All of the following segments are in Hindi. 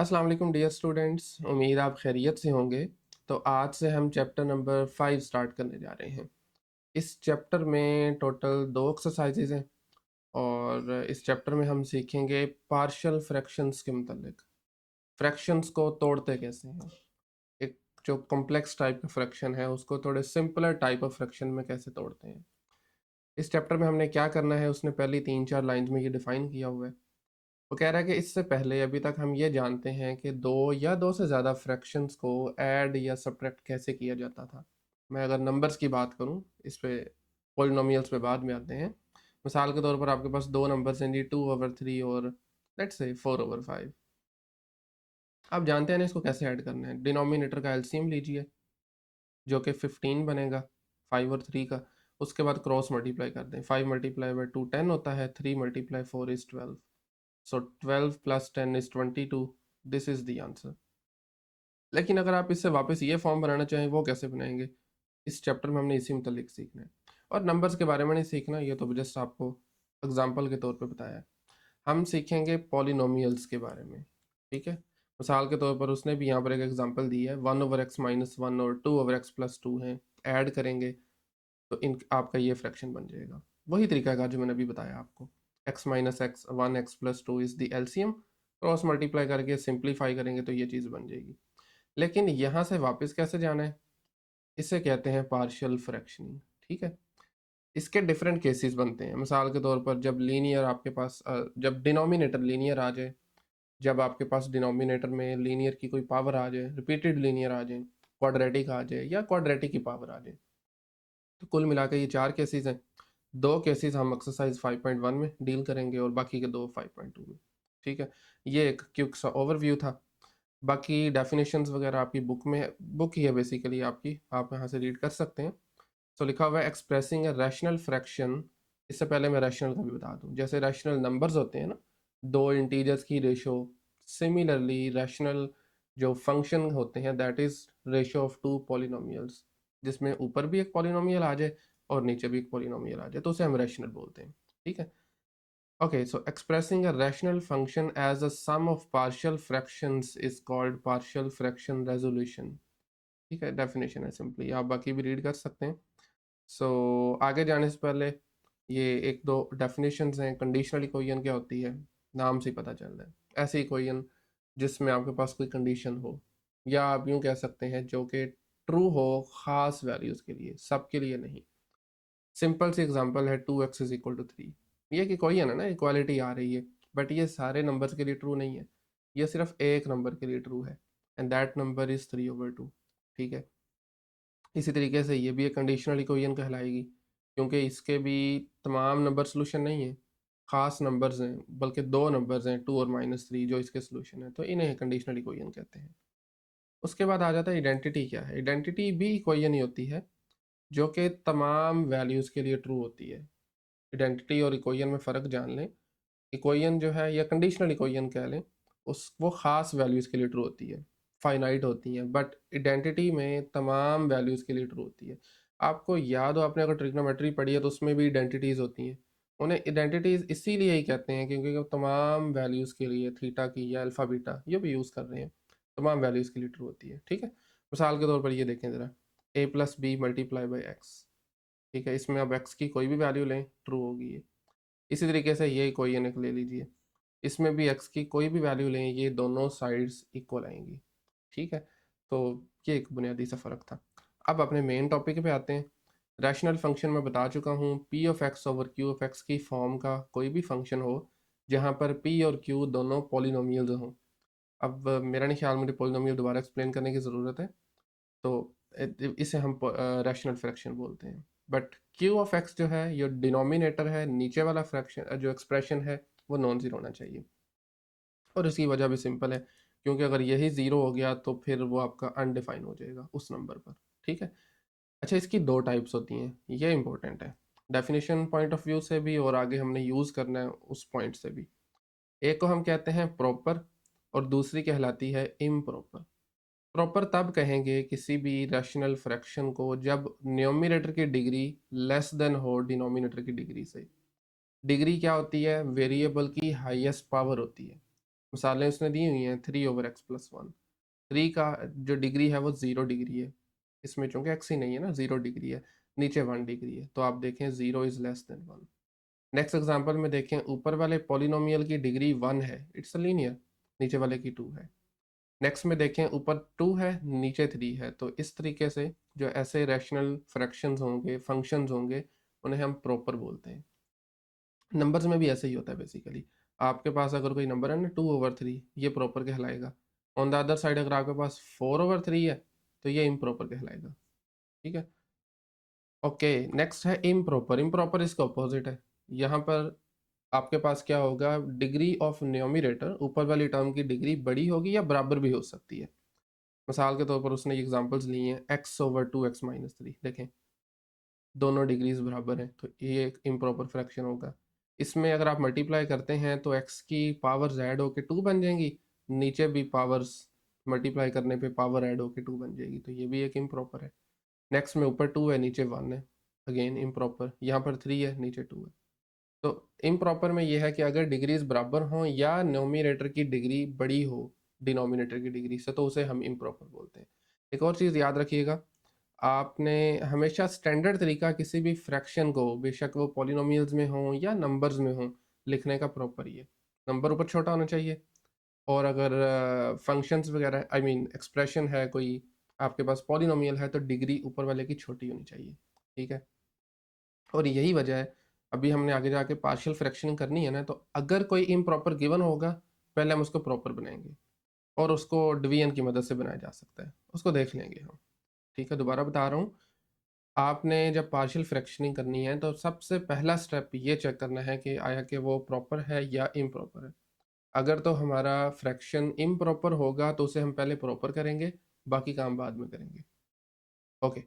अस्सलाम वालेकुम डियर स्टूडेंट्स, उम्मीद आप खैरियत से होंगे। तो आज से हम चैप्टर नंबर 5 स्टार्ट करने जा रहे हैं। इस चैप्टर में टोटल 2 एक्सरसाइजेज हैं और इस चैप्टर में हम सीखेंगे पार्शियल फ्रैक्शंस के मुतालिक। फ्रैक्शंस को तोड़ते कैसे हैं, एक जो कॉम्प्लेक्स टाइप का फ्रैक्शन है उसको थोड़े सिंपलर टाइप ऑफ फ्रैक्शन में कैसे तोड़ते हैं। इस चैप्टर में हमने क्या करना है उसने पहली 3-4 लाइन्स में ये डिफाइन किया हुआ है। वो कह रहा है कि इससे पहले अभी तक हम ये जानते हैं कि दो या दो से ज़्यादा फ्रैक्शंस को ऐड या सब्ट्रैक्ट कैसे किया जाता था। मैं अगर नंबर्स की बात करूं, इस पे पॉलिनोमियल्स पे बाद में आते हैं। मिसाल के तौर पर आपके पास दो नंबर्स हैं जी 2/3 और लेट्स से 4/5। आप जानते हैं ना इसको कैसे ऐड करना है। डिनोमिनेटर का एलसीएम लीजिए जो कि 15 बनेगा 5 और 3 का। उसके बाद क्रॉस मल्टीप्लाई कर दें। 5 मल्टीप्लाई बाई 2 10 होता है, 3 multiply 4 is 12। So 12 plus 10 is 22. This is the answer. लेकिन अगर आप इससे वापस ये फॉर्म बनाना चाहें वो कैसे बनाएंगे, इस चैप्टर में हमने इसी मुतालिक सीखना है। और नंबर्स के बारे में नहीं सीखना, ये तो जस्ट आपको एग्जाम्पल के तौर पे बताया है। हम सीखेंगे पॉलिनोमियल्स के बारे में, ठीक है। मिसाल के तौर पर उसने भी यहाँ पर एक एग्जाम्पल दी है, 1/x-1 और 2/x+2 हैं, ऐड करेंगे तो इन आपका ये फ्रैक्शन बन जाएगा। वही तरीका जो मैंने अभी बताया आपको, x-1 is the LCM, cross multiply करके सिंप्लीफाई करेंगे तो ये चीज़ बन जाएगी। लेकिन यहाँ से वापस कैसे जाना है, इसे कहते हैं पार्शियल फ्रैक्शनिंग, ठीक है। इसके डिफरेंट केसेस बनते हैं। मिसाल के तौर पर जब लीनियर आपके पास जब डिनोमिनेटर लीनियर आ जाए, जब आपके पास डिनोमिनेटर में लीनियर की कोई पावर आ जाए, रिपीटेड लीनियर आ जाए, क्वाड्रेटिक आ जाए या क्वाड्रेटिक की पावर आ जाए, तो कुल मिला के ये 4 केसेस हैं। 2 केसेस हम एक्सरसाइज 5.1 में डील करेंगे और बाकी के 2 5.2 में, ठीक है। ये एक क्विक सा ओवरव्यू था। बाकी डेफिनेशंस वगैरह आपकी बुक में है, बुक ही है बेसिकली आपकी, आप यहाँ से रीड कर सकते हैं। तो लिखा हुआ है एक्सप्रेसिंग ए रैशनल फ्रैक्शन। इससे पहले मैं रैशनल का भी बता दूं, जैसे रैशनल नंबर्स होते हैं ना, दो इंटीजर्स की रेशो, सिमिलरली रैशनल जो फंक्शन होते हैं that is ratio of two polynomials, जिसमें ऊपर भी एक पॉलिनोमियल आ जाए और नीचे भी एक पॉलिनोमियल आ जाए तो उसे हम रैशनल बोलते हैं, ठीक है। Okay, so expressing a rational function as a sum of partial fractions is called partial fraction resolution, ठीक है। डेफिनेशन है सिंपली, आप बाकी भी रीड कर सकते हैं। आगे जाने से पहले ये एक दो डेफिनेशंस हैं। कंडीशनल इक्वेशन क्या होती है, नाम से ही पता चल रहा है। ऐसी इक्वेशन जिसमें आपके पास कोई कंडीशन हो, या आप यूं कह सकते हैं जो कि ट्रू हो खास वैल्यूज के लिए, सबके लिए नहीं। सिंपल सी एग्जांपल है 2x = 3। ये एक इक्वेशन है ना, इक्वालिटी आ रही है, बट ये सारे नंबर्स के लिए ट्रू नहीं है। ये सिर्फ एक नंबर के लिए ट्रू है, एंड दैट नंबर इज 3/2, ठीक है। इसी तरीके से ये भी एक कंडीशनल इक्वेशन कहलाएगी, क्योंकि इसके भी तमाम नंबर सोल्यूशन नहीं है, खास नंबर्स हैं, बल्कि दो नंबर्स हैं 2 और -3 जो इसके सोल्यूशन है, तो इन्हें कंडीशनल इक्वेशन कहते हैं। उसके बाद आ जाता है आइडेंटिटी। क्या है आइडेंटिटी? भी इक्वेशन ही होती है जो कि तमाम वैल्यूज़ के लिए ट्रू होती है। आइडेंटिटी और इक्वेशन में फ़र्क जान लें। इक्वेशन जो है या कंडीशनल इक्वेशन कह लें, उस वो ख़ास वैल्यूज़ के लिए ट्रू होती है, फाइनाइट होती हैं, बट आइडेंटिटी में तमाम वैल्यूज़ के लिए ट्रू होती है। आपको याद हो, आपने अगर ट्रिग्नोमेट्री पढ़ी है तो उसमें भी आइडेंटिटीज़ होती हैं। उन्हें आइडेंटिटीज़ इसीलिए ही कहते हैं क्योंकि वो तमाम वैल्यूज़ के लिए, थीटा की या अल्फ़ा बीटा ये भी यूज़ कर रहे हैं, तमाम वैल्यूज़ के लिए ट्रू होती है, ठीक है। मिसाल के तौर पर ये देखें ज़रा, a+b×x, ठीक है। इसमें अब x की कोई भी वैल्यू लें ट्रू होगी ये। इसी तरीके से ये कोई एक ले लीजिए, इसमें भी x की कोई भी वैल्यू लें, ये दोनों साइड्स इक्वल आएंगी, ठीक है। तो ये एक बुनियादी सा फ़र्क था। अब अपने मेन टॉपिक पे आते हैं। रैशनल फंक्शन में बता चुका हूँ, p(x/q) की फॉर्म का कोई भी फंक्शन हो जहाँ पर p और q दोनों पॉलिनोमियल्स हों। अब मेरा नहीं ख्याल मुझे पॉलिनोमियल दोबारा एक्सप्लेन करने की ज़रूरत है। तो इसे हम रैशनल फ्रैक्शन बोलते हैं। बट q(x) जो है, ये डिनोमिनेटर है, नीचे वाला फ्रैक्शन जो एक्सप्रेशन है वो नॉन ज़ीरो होना चाहिए। और इसकी वजह भी सिंपल है, क्योंकि अगर यही ज़ीरो हो गया तो फिर वो आपका अनडिफाइन हो जाएगा उस नंबर पर, ठीक है। अच्छा, इसकी दो टाइप्स होती हैं, ये इंपॉर्टेंट है डेफिनेशन पॉइंट ऑफ व्यू से भी, और आगे हमने यूज़ करना है उस पॉइंट से भी। एक को हम कहते हैं प्रॉपर और दूसरी कहलाती है इम्प्रॉपर। प्रॉपर तब कहेंगे किसी भी रैशनल फ्रैक्शन को जब न्यूमरेटर की डिग्री लेस देन हो डिनोमिनेटर की डिग्री से। डिग्री क्या होती है? वेरिएबल की हाईएस्ट पावर होती है। मिसालें उसने दी हुई हैं 3/x+1। 3 का जो डिग्री है वो 0 डिग्री है, इसमें चूंकि x ही नहीं है ना, 0 डिग्री है, नीचे 1 डिग्री है, तो आप देखें 0 is less than 1। Next example में देखें, ऊपर वाले पॉलिनोमियल की डिग्री 1 है, इट्स अ लीनियर, नीचे वाले की 2 है। नेक्स्ट में देखें, ऊपर 2 है, नीचे 3 है, तो इस तरीके से जो ऐसे रैशनल फ्रैक्शंस होंगे, फंक्शंस होंगे, उन्हें हम प्रॉपर बोलते हैं। नंबर्स में भी ऐसे ही होता है बेसिकली। आपके पास अगर कोई नंबर है ना 2/3, ये प्रॉपर कहलाएगा। ऑन द अदर साइड अगर आपके पास 4/3 है तो ये इम्प्रॉपर कहलाएगा। ठीक है, ओके। नेक्स्ट है इम्प्रॉपर। इम्प्रॉपर इसका ऑपोजिट है। यहाँ पर आपके पास क्या होगा, डिग्री ऑफ न्यूमरेटर, ऊपर वाली टर्म की डिग्री बड़ी होगी या बराबर भी हो सकती है। मिसाल के तौर पर उसने एग्जांपल्स ली हैं x/2x-3, देखें दोनों डिग्रीज बराबर हैं, तो ये एक इम्प्रॉपर फ्रैक्शन होगा। इसमें अगर आप मल्टीप्लाई करते हैं तो x की पावर्स ऐड होके 2 बन जाएंगी, नीचे भी पावर्स मल्टीप्लाई करने पे पावर ऐड होके 2 बन जाएगी, तो ये भी एक इम्प्रॉपर है। नेक्स्ट में ऊपर 2 है, नीचे 1 है, अगेन इम्प्रॉपर। यहाँ पर 3 है, नीचे 2 है। तो इम्प्रॉपर में यह है कि अगर डिग्रीज बराबर हों या न्यूमरेटर की डिग्री बड़ी हो डिनोमिनेटर की डिग्री से, तो उसे हम इम्प्रॉपर बोलते हैं। एक और चीज़ याद रखिएगा, आपने हमेशा स्टैंडर्ड तरीका किसी भी फ्रैक्शन को, बेशक वो पॉलिनोमियल्स में हो या नंबर्स में हो, लिखने का प्रॉपर ही है। नंबर ऊपर छोटा होना चाहिए, और अगर फंक्शंस वगैरह, आई मीन एक्सप्रेशन है कोई आपके पास पॉलिनोमियल है, तो डिग्री ऊपर वाले की छोटी होनी चाहिए। ठीक है, और यही वजह है, अभी हमने आगे जाके पार्शियल फ्रैक्शनिंग करनी है ना, तो अगर कोई इम्प्रॉपर गिवन होगा, पहले हम उसको प्रॉपर बनाएंगे, और उसको डिवीजन की मदद से बनाया जा सकता है, उसको देख लेंगे हम। ठीक है, दोबारा बता रहा हूँ, आपने जब पार्शियल फ्रैक्शनिंग करनी है तो सबसे पहला स्टेप ये चेक करना है कि आया कि वो प्रॉपर है या इम्प्रॉपर है। अगर तो हमारा फ्रैक्शन इम्प्रॉपर होगा तो उसे हम पहले प्रॉपर करेंगे, बाकी काम बाद में करेंगे। ओके,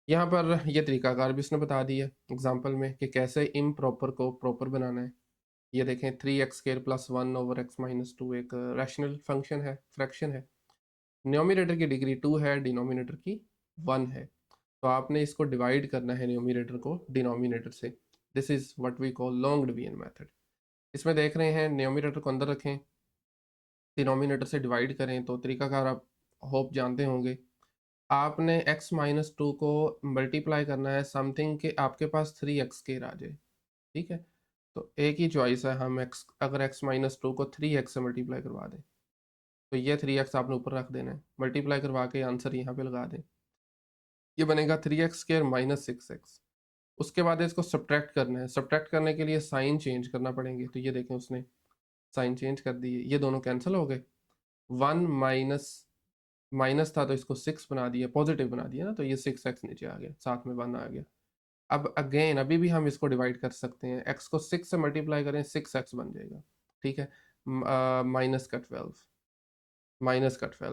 यहाँ पर ये तरीकाकार भी उसने बता दिया एग्जाम्पल में कि कैसे इम्प्रॉपर को प्रॉपर बनाना है। ये देखें 3x² + 1/x-2 एक रैशनल फंक्शन है, फ्रैक्शन है। न्यूमरेटर की डिग्री 2 है, डिनोमिनेटर की 1 है, तो आपने इसको डिवाइड करना है न्यूमरेटर को डिनोमिनेटर से। This is what we call long division method. इसमें देख रहे हैं न्यूमरेटर को अंदर रखें, डिनोमिनेटर से डिवाइड करें, तो तरीकाकार आप होप जानते होंगे। आपने x-2 को मल्टीप्लाई करना है समथिंग के आपके पास 3x² आ जाए। ठीक है, तो एक ही चॉइस है, हम x, अगर x-2 को 3x से मल्टीप्लाई करवा दें, तो ये 3x आपने ऊपर रख देना है, मल्टीप्लाई करवा के आंसर यहाँ पे लगा दें, ये बनेगा 3x² - 6x। उसके बाद इसको सब्ट्रैक्ट करना है, सब्ट्रैक्ट करने के लिए साइन चेंज करना पड़ेंगे, तो ये देखें उसने साइन चेंज कर दिए, ये दोनों कैंसिल हो गए। 1 माइनस माइनस था तो इसको 6 बना दिया, पॉजिटिव बना दिया ना, तो ये 6x नीचे आ गया, साथ में 1 आ गया। अब अगेन अभी भी हम इसको डिवाइड कर सकते हैं, x को 6 से मल्टीप्लाई करें, 6x बन जाएगा। ठीक है, माइनस का 12,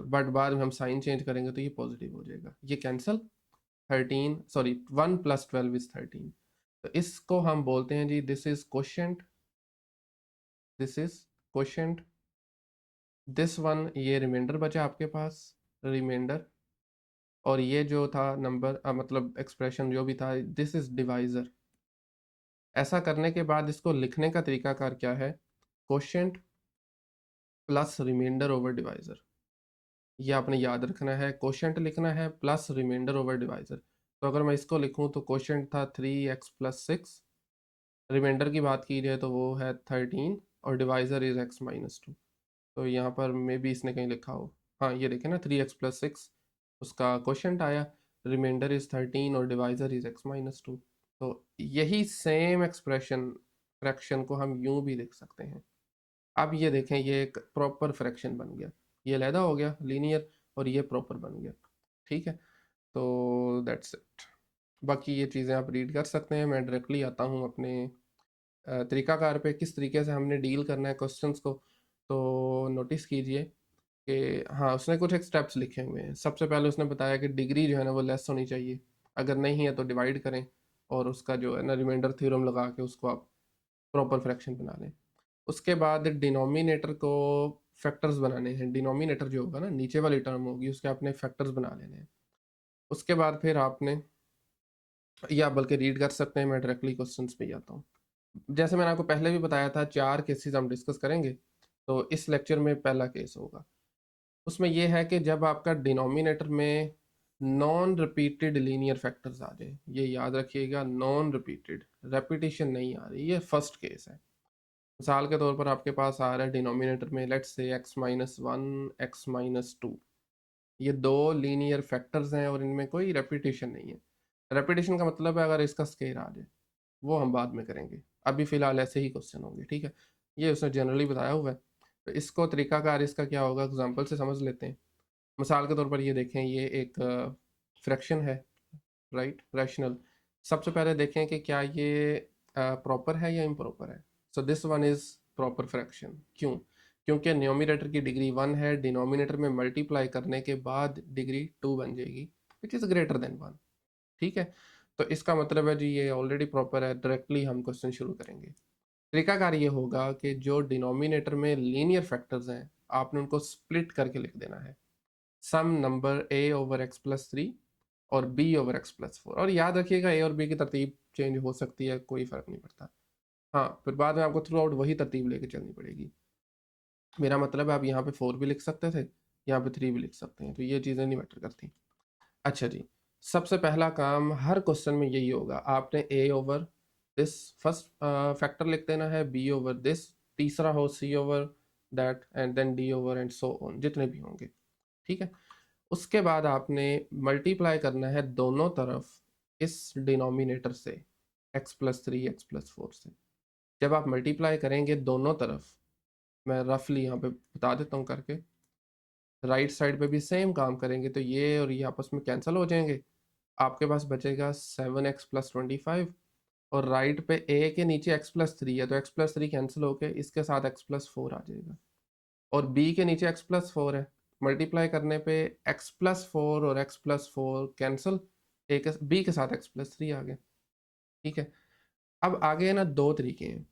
बट बाद में हम साइन चेंज करेंगे तो ये पॉजिटिव हो जाएगा, ये कैंसिल। 13, सॉरी 1 + 12 इज 13, तो इसको हम बोलते हैं जी, this is quotient, this is quotient. This one, ये रिमाइंडर बचा आपके पास, रिमाइंडर, और ये जो था नंबर, मतलब एक्सप्रेशन जो भी था, दिस इज डिवाइजर। ऐसा करने के बाद इसको लिखने का तरीकाकार क्या है, quotient plus remainder over divisor. ये आपने याद रखना है, क्वोशिएंट लिखना है प्लस रिमाइंडर ओवर डिवाइजर। तो अगर मैं इसको लिखूं तो क्वोशिएंट था 3x + 6, रिमाइंडर की बात की जाए तो वो है 13, और डिवाइजर इज x-2। तो यहाँ पर मे बी इसने कहीं लिखा हो, हाँ ये देखें ना, 3x + 6 उसका क्वोशिएंट आया, रिमाइंडर इज 13 और डिवाइजर इज x-2। तो यही सेम एक्सप्रेशन फ्रैक्शन को हम यूं भी लिख सकते हैं। अब ये देखें, ये एक प्रॉपर फ्रैक्शन बन गया, ये लैदा हो गया लीनियर, और ये प्रॉपर बन गया। ठीक है, तो दैट्स इट। बाकी ये चीज़ें आप रीड कर सकते हैं। मैं डायरेक्टली आता हूँ अपने तरीकाकार पे, किस तरीके से हमने डील करना है क्वेश्चंस को। तो नोटिस कीजिए कि हाँ, उसने कुछ एक स्टेप्स लिखे हुए हैं। सबसे पहले उसने बताया कि डिग्री जो है ना वो लेस होनी चाहिए, अगर नहीं है तो डिवाइड करें, और उसका जो है ना रिमाइंडर थ्योरम लगा के उसको आप प्रॉपर फ्रैक्शन बना लें। उसके बाद डिनोमिनेटर को फैक्टर्स बनाने हैं, डिनोमिनेटर जो होगा ना, नीचे वाली टर्म होगी, उसके आपने फैक्टर्स बना लेने हैं। उसके बाद फिर आपने, या बल्कि रीड कर सकते हैं, मैं डायरेक्टली क्वेश्चंस पे ही आता हूँ। जैसे मैंने आपको पहले भी बताया था, 4 केसेस हम डिस्कस करेंगे। तो इस लेक्चर में पहला केस होगा, उसमें यह है कि जब आपका डिनोमिनेटर में नॉन रिपीटेड लीनियर फैक्टर्स आ जाए, ये याद रखिएगा, नॉन रिपीटेड, रेपिटेशन नहीं आ रही, ये फर्स्ट केस है। मिसाल के तौर पर आपके पास आ रहा है डिनोमिनेटर में लेट्स से x-1 x-2, ये दो लीनियर फैक्टर्स हैं और इनमें कोई रेपिटेशन नहीं है। रेपिटेशन का मतलब है अगर इसका स्केयर आ जाए, वो हम बाद में करेंगे, अभी फिलहाल ऐसे ही क्वेश्चन होंगे, ठीक है। ये उसने जनरली बताया हुआ है, तो इसको तरीकाकार इसका क्या होगा एग्जांपल से समझ लेते हैं। मिसाल के तौर पर ये देखें, ये एक फ्रैक्शन है, राइट, रैशनल। सबसे पहले देखें कि क्या ये प्रॉपर है या इम्प्रॉपर है। So this one is proper fraction. क्यों? क्योंकि न्यूमरेटर की डिग्री 1 है, डिनोमिनेटर में मल्टीप्लाई करने के बाद डिग्री 2 बन जाएगी, विच इज़ ग्रेटर देन 1, ठीक है। तो इसका मतलब है जी ये ऑलरेडी प्रॉपर है। डायरेक्टली हम क्वेश्चन शुरू करेंगे। तरीकाकार ये होगा कि जो डिनोमिनेटर में लीनियर फैक्टर्स हैं, आपने उनको स्प्लिट करके लिख देना है, some number a over x plus 3 और b ओवर x प्लस 4। और याद रखिएगा a और b की तरतीब चेंज हो सकती है, कोई फर्क नहीं पड़ता। हाँ, फिर बाद में आपको थ्रू आउट वही तरतीब लेके चलनी पड़ेगी। मेरा मतलब है आप यहाँ पे 4 भी लिख सकते थे, यहाँ पे 3 भी लिख सकते हैं, तो ये चीज़ें नहीं मैटर करती। अच्छा जी, सबसे पहला काम हर क्वेश्चन में यही होगा, आपने a over this first factor लिख देना है, b ओवर दिस, तीसरा हो c over that, and then d over and so on, जितने भी होंगे, ठीक है। उसके बाद आपने मल्टीप्लाई करना है दोनों तरफ इस डिनोमिनेटर से, x प्लस 3 x प्लस 4 से। जब आप मल्टीप्लाई करेंगे दोनों तरफ, मैं रफली यहाँ पे बता देता हूँ करके, राइट साइड पे भी सेम काम करेंगे तो ये और ये आपस में कैंसिल हो जाएंगे, आपके पास बचेगा 7x प्लस 25, और राइट पे a के नीचे x प्लस 3 है तो x प्लस 3 कैंसिल होके इसके साथ x प्लस 4 आ जाएगा, और b के नीचे x प्लस 4 है, मल्टीप्लाई करने पे x प्लस 4 और x प्लस 4 कैंसिल, b के साथ x प्लस 3 आ गया, ठीक है। अब आगे है ना, दो तरीके हैं।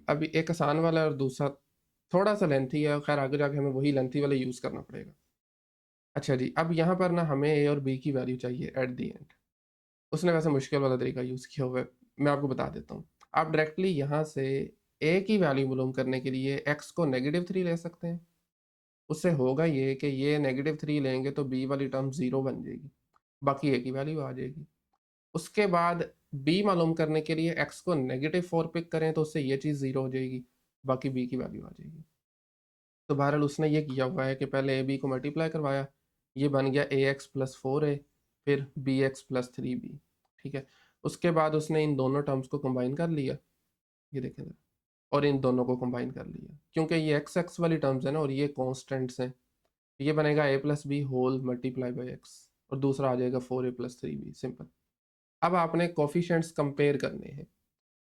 अभी एक आसान वाला है और दूसरा थोड़ा सा लेंथी है, खैर आगे जाके हमें वही लेंथी वाला यूज़ करना पड़ेगा। अच्छा जी, अब यहाँ पर ना हमें a और b की वैल्यू चाहिए एट दी एंड। उसने वैसे मुश्किल वाला तरीका यूज़ किया हुआ है, मैं आपको बता देता हूँ। आप डायरेक्टली यहाँ से a की वैल्यू मालूम करने के लिए x को -3 ले सकते हैं। उससे होगा ये कि ये -3 लेंगे तो b वाली टर्म 0 बन जाएगी, बाकी a की वैल्यू आ जाएगी। उसके बाद b मालूम करने के लिए x को -4 पिक करें तो उससे ये चीज़ 0 हो जाएगी, बाकी b की वैल्यू आ जाएगी। तो बहरहाल उसने ये किया हुआ है कि पहले a b को मल्टीप्लाई करवाया, ये बन गया ax प्लस 4a, फिर bx प्लस 3b, ठीक है। उसके बाद उसने इन दोनों टर्म्स को कंबाइन कर लिया, ये देखें ज़रा, और इन दोनों को कंबाइन कर लिया, क्योंकि ये एक्स एक्स वाली टर्म्स है ना और ये कॉन्स्टेंट्स हैं, ये बनेगा a plus b whole multiply by x, और दूसरा आ जाएगा 4a प्लस 3b, सिंपल। अब आपने कोफिशिएंट्स कंपेयर करने हैं,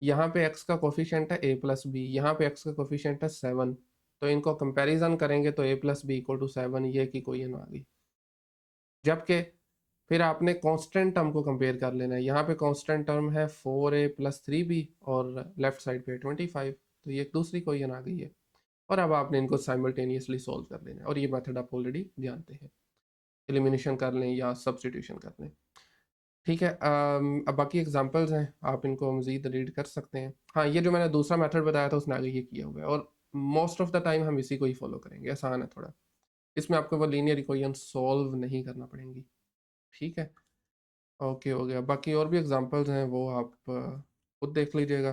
यहाँ पे x का कोफिशिएंट है a प्लस बी, यहाँ पे x का कोफिशिएंट है 7, तो इनको कंपैरिजन करेंगे तो a plus b equal to 7, ये की कोई आ गई। जबकि फिर आपने कांस्टेंट टर्म को कंपेयर कर लेना है, यहाँ पे कांस्टेंट टर्म है 4a प्लस 3b और लेफ्ट साइड पे 25, तो ये एक दूसरी कोई आ गई है। और अब आपने इनको साइमल्टेनियसली सॉल्व कर लेना है, और ये मेथड आप ऑलरेडी जानते हैं, एलिमिनेशन कर लें या सब्सटीट्यूशन कर लें, ठीक है। अब बाकी एग्जांपल्स हैं, आप इनको मज़ीद रीड कर सकते हैं। हाँ, ये जो मैंने दूसरा मेथड बताया था उसने आगे ये किया हुआ है, और मोस्ट ऑफ द टाइम हम इसी को ही फॉलो करेंगे, आसान है थोड़ा, इसमें आपको वो लीनियर इक्वेशन सॉल्व नहीं करना पड़ेंगी, ठीक है। ओके, हो गया। बाकी और भी एग्जांपल्स हैं वो आप खुद देख लीजिएगा,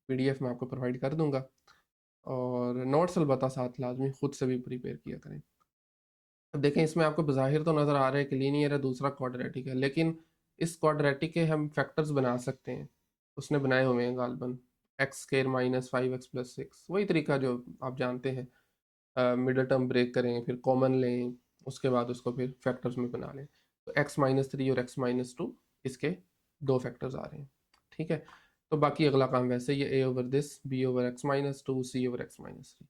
पीडीएफ में आपको प्रोवाइड कर दूंगा, और नोट्स अलबत्ता साथ लाजमी खुद से भी प्रिपेयर किया करें। अब देखें, इसमें आपको बज़ाहिर तो नज़र आ रहा है कि लीनियर है, दूसरा क्वाड्रेटिक है, लेकिन इस क्वाड्रेटिक के हम फैक्टर्स बना सकते हैं, उसने बनाए हुए हैं गालबन, x square minus 5x plus 6, वही तरीका जो आप जानते हैं, मिडल टर्म ब्रेक करें, फिर कॉमन लें, उसके बाद उसको फिर फैक्टर्स में बना लें। तो x-3 और x-2 इसके दो फैक्टर्स आ रहे हैं, ठीक है। तो बाकी अगला काम वैसे ही है, a over this, b over x-2, c over x-3।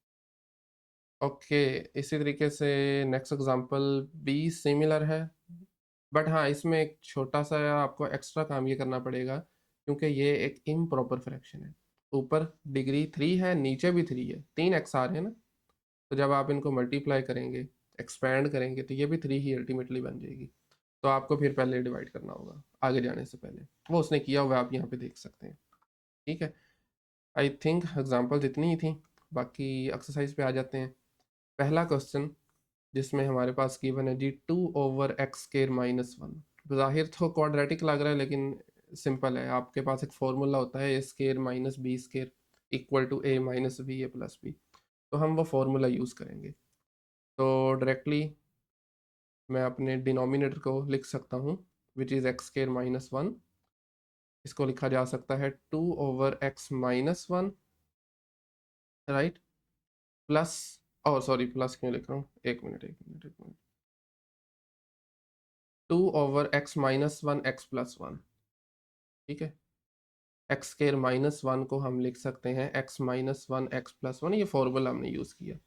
Okay, इसी तरीके से नेक्स्ट एग्जांपल भी सिमिलर है, बट हाँ इसमें एक छोटा सा आपको एक्स्ट्रा काम ये करना पड़ेगा, क्योंकि ये एक इम्प्रॉपर फ्रैक्शन है। ऊपर डिग्री 3 है, नीचे भी 3 है, 3x आ रहे हैं ना, तो जब आप इनको मल्टीप्लाई करेंगे, एक्सपैंड करेंगे, तो ये भी 3 ही अल्टीमेटली बन जाएगी। तो आपको फिर पहले डिवाइड करना होगा आगे जाने से पहले, वो उसने किया हुआ आप यहाँ पे देख सकते हैं, ठीक है। आई थिंक एग्जाम्पल्स इतनी ही थी। बाकी एक्सरसाइज पे आ जाते हैं। पहला क्वेश्चन जिसमें हमारे पास गिवन है जी 2/x²-1। ज़ाहिर तो क्वाड्रेटिक लग रहा है लेकिन सिंपल है। आपके पास एक फॉर्मूला होता है a² minus b² equal to a minus b a plus b। तो हम वो फॉर्मूला यूज़ करेंगे। तो डायरेक्टली मैं अपने डिनोमिनेटर को लिख सकता हूँ विच इज़ x²-1। इसको लिखा जा सकता है 2/x-1, राइट, प्लस, और सॉरी प्लस क्यों लिख रहा हूँ, एक मिनट, 2/x-1 x+1। ठीक है, x²-1 को हम लिख सकते हैं x-1 x+1। ये फॉर्मूला हमने यूज़ किया।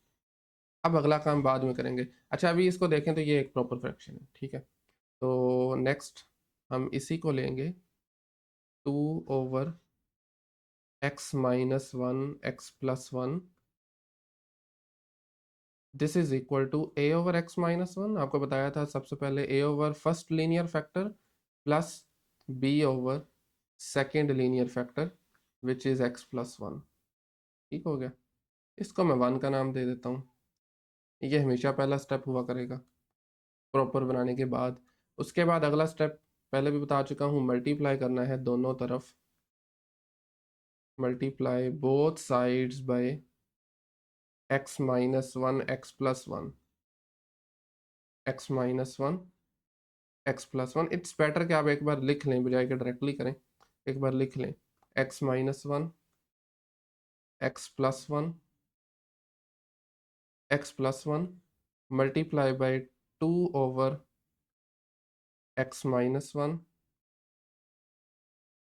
अब अगला काम बाद में करेंगे। अच्छा अभी इसको देखें तो ये एक प्रॉपर फ्रैक्शन है। ठीक है, तो नेक्स्ट हम इसी को लेंगे 2/x-1 x+1। This is equal to a/x-1। आपको बताया था सबसे पहले a over first linear factor plus b over second linear factor which is x+1। ठीक हो गया। इसको मैं 1 का नाम दे देता हूँ। ये हमेशा पहला स्टेप हुआ करेगा प्रॉपर बनाने के बाद। उसके बाद अगला स्टेप पहले भी बता चुका हूँ, मल्टीप्लाई करना है दोनों तरफ। Multiply both sides bye x-1 x+1, x-1 x+1। It's better कि आप एक बार लिख लें बजाय कि डायरेक्टली करें। एक बार लिख लें x-1 x+1 x+1 multiply by 2/x-1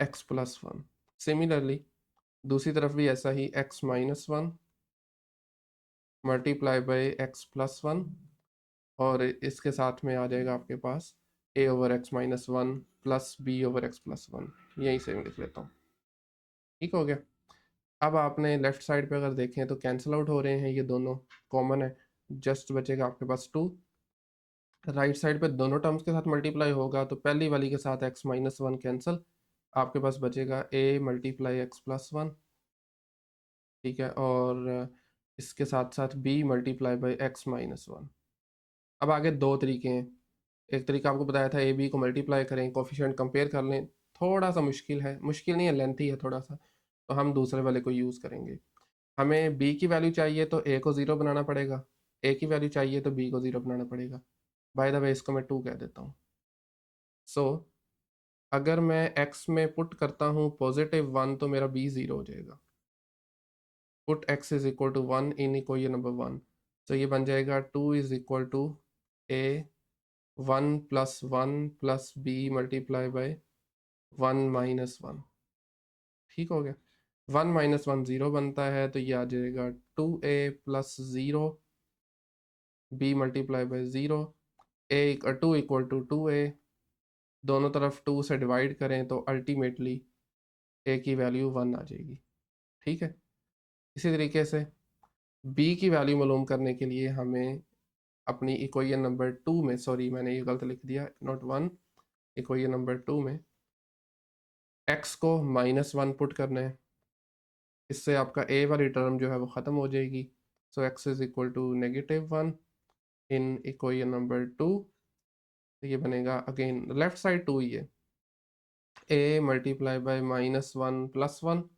x+1। Similarly दूसरी तरफ भी ऐसा ही x-1 मल्टीप्लाई बाय x+1, और इसके साथ में आ जाएगा आपके पास a/x-1 प्लस b/x+1। यहीं से मैं लिख लेता हूँ। ठीक हो गया। अब आपने लेफ्ट साइड पे अगर देखें तो कैंसिल आउट हो रहे हैं, ये दोनों कॉमन है। जस्ट बचेगा आपके पास 2। राइट साइड पे दोनों टर्म्स के साथ मल्टीप्लाई होगा तो पहली वाली के साथ x-1 कैंसिल, आपके पास बचेगा a मल्टीप्लाई x+1। ठीक है, और इसके साथ साथ b मल्टीप्लाई बाई x-1। अब आगे दो तरीके हैं। एक तरीका आपको बताया था ए बी को मल्टीप्लाई करें, कोफिशिएंट कंपेयर कर लें। थोड़ा सा मुश्किल है, मुश्किल नहीं है, लेंथी है थोड़ा सा, तो हम दूसरे वाले को यूज़ करेंगे। हमें b की वैल्यू चाहिए तो a को 0 बनाना पड़ेगा, a की वैल्यू चाहिए तो b को 0 बनाना पड़ेगा। बाय द वे इसको मैं 2 कह देता हूँ। सो अगर मैं x में पुट करता हूँ +1 तो मेरा b 0 हो जाएगा। Put x is equal to 1 in equation number 1। तो ये बन जाएगा 2 is equal to a 1 + 1 plus b multiply by 1 minus 1। ठीक हो गया। 1 माइनस 1 0 बनता है, तो ये आ जाएगा 2a plus 0 b multiply by 0 a 2 equal to 2a। दोनों तरफ 2 से डिवाइड करें तो अल्टीमेटली a की वैल्यू 1 आ जाएगी। ठीक है, इसी तरीके से b की वैल्यू मालूम करने के लिए हमें अपनी इक्वेशन नंबर 2 में, सॉरी मैंने ये गलत लिख दिया, नॉट 1, इक्वेशन नंबर 2 में x को -1 पुट करना है। इससे आपका a वाली टर्म जो है वो ख़त्म हो जाएगी। So x is equal to -1 in equation number 2। तो ये बनेगा अगेन लेफ्ट साइड 2 ही है, a मल्टीप्लाई बाय -1 प्लस 1।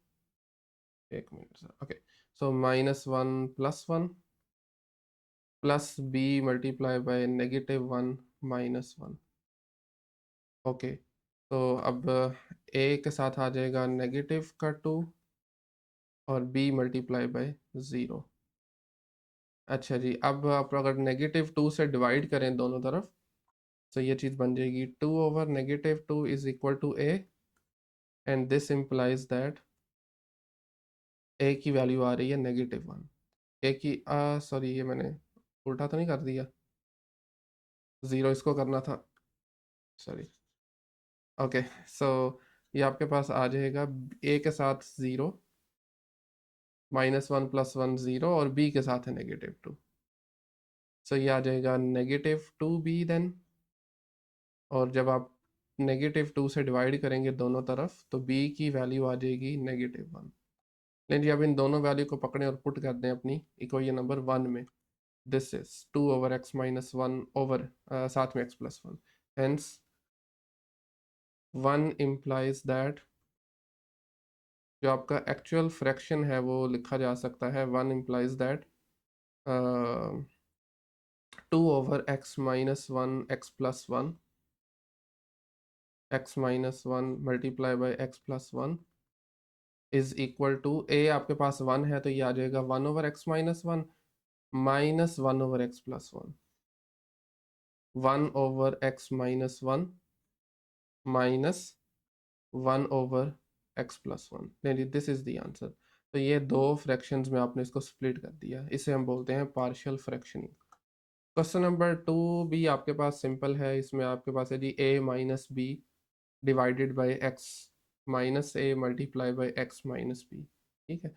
एक minute sir, okay. So -1 plus 1 plus b multiply by -1 minus 1। Okay, तो अब a के साथ आ जाएगा -2 और b मल्टीप्लाई बाय 0। अच्छा जी, अब आप अगर -2 से डिवाइड करें दोनों तरफ तो ये चीज़ बन जाएगी 2/-2 is equal to a, and this implies that a की वैल्यू आ रही है -1। a की सॉरी ये मैंने उल्टा तो नहीं कर दिया, 0 इसको करना था, सॉरी। ओके, सो ये आपके पास आ जाएगा a के साथ 0, -1 + 1 0, और b के साथ है -2। सो ये आ जाएगा -2b देन, और जब आप -2 से डिवाइड करेंगे दोनों तरफ तो b की वैल्यू आ जाएगी -1। लेकिन जी अब इन दोनों वैल्यू को पकड़ें और पुट कर दें अपनी इक्वेशन नंबर 1 में। दिस इज 2/x-1 ओवर साथ में x+1, हेंस 1 implies दैट जो आपका एक्चुअल फ्रैक्शन है वो लिखा जा सकता है 1 implies that 2/x-1 x+1 x-1 multiply by x+1 is equal to a आपके पास 1 है तो ये आ जाएगा 1/x-1 minus 1/x+1 1/x-1 minus 1/x+1। नहीं, दिस इज द आंसर। तो ये दो फ्रैक्शंस में आपने इसको स्प्लिट कर दिया, इसे हम बोलते हैं पार्शियल फ्रैक्शनिंग। क्वेश्चन नंबर 2 भी आपके पास सिंपल है। इसमें आपके पास है जी a minus b divided by x minus a multiply by x minus b. ठीक है,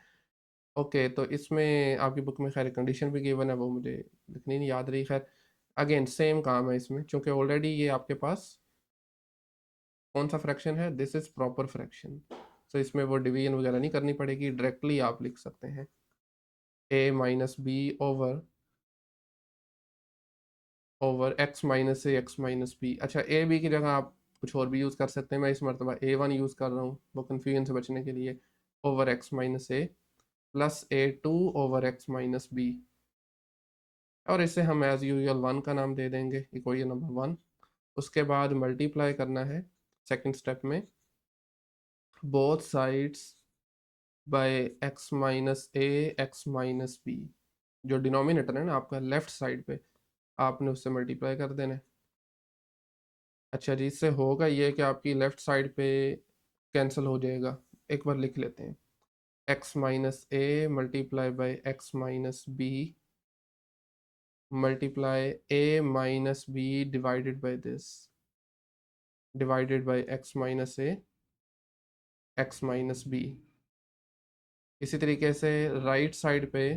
ओके। तो इसमें आपकी बुक में खैर कंडीशन भी गिवन है, वो मुझे लिखनी नहीं याद रही। खैर अगेन सेम काम है इसमें, क्योंकि ऑलरेडी ये आपके पास कौन सा फ्रैक्शन है, दिस इज प्रॉपर फ्रैक्शन। तो इसमें वो डिवीजन वगैरह नहीं करनी पड़ेगी, डायरेक्टली आप लिख सकते हैं a minus B over x minus A x minus b. अच्छा, ए बी की जगह आप कुछ और भी यूज़ कर सकते हैं, मैं इस मरतबा a1 यूज़ कर रहा हूँ वो कन्फ्यूजन से बचने के लिए, over x minus A plus a2 over x minus B. और इसे हम एज यूजुअल 1 का नाम दे देंगे, इक्वेशन नंबर 1। उसके बाद मल्टीप्लाई करना है सेकंड स्टेप में both sides by x minus A x minus b. जो डिनोमिनेटर है ना आपका लेफ्ट साइड पे, आपने उससे मल्टीप्लाई कर देना है। अच्छा जी, इससे होगा ये कि आपकी लेफ्ट साइड पे कैंसिल हो जाएगा। एक बार लिख लेते हैं, x minus a multiply by x minus b multiply a minus b divided by this divided by x minus A x minus b. इसी तरीके से राइट साइड पे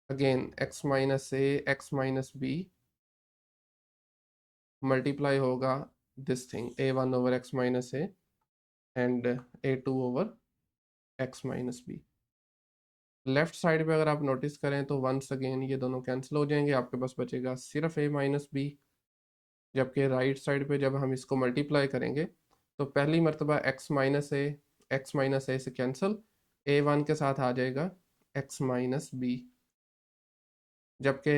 अगेन एक्स माइनस ए एक्स माइनस बी मल्टीप्लाई होगा this thing a1 over x minus a and a2 over x minus b. Left side पे अगर आप नोटिस करें तो वंस अगेन ये दोनों कैंसिल हो जाएंगे, आपके पास बचेगा सिर्फ a माइनस बी। जबकि राइट साइड पे जब हम इसको मल्टीप्लाई करेंगे तो पहली मरतबा एक्स माइनस ए से कैंसिल, a1 के साथ आ जाएगा एक्स माइनस बी, जबकि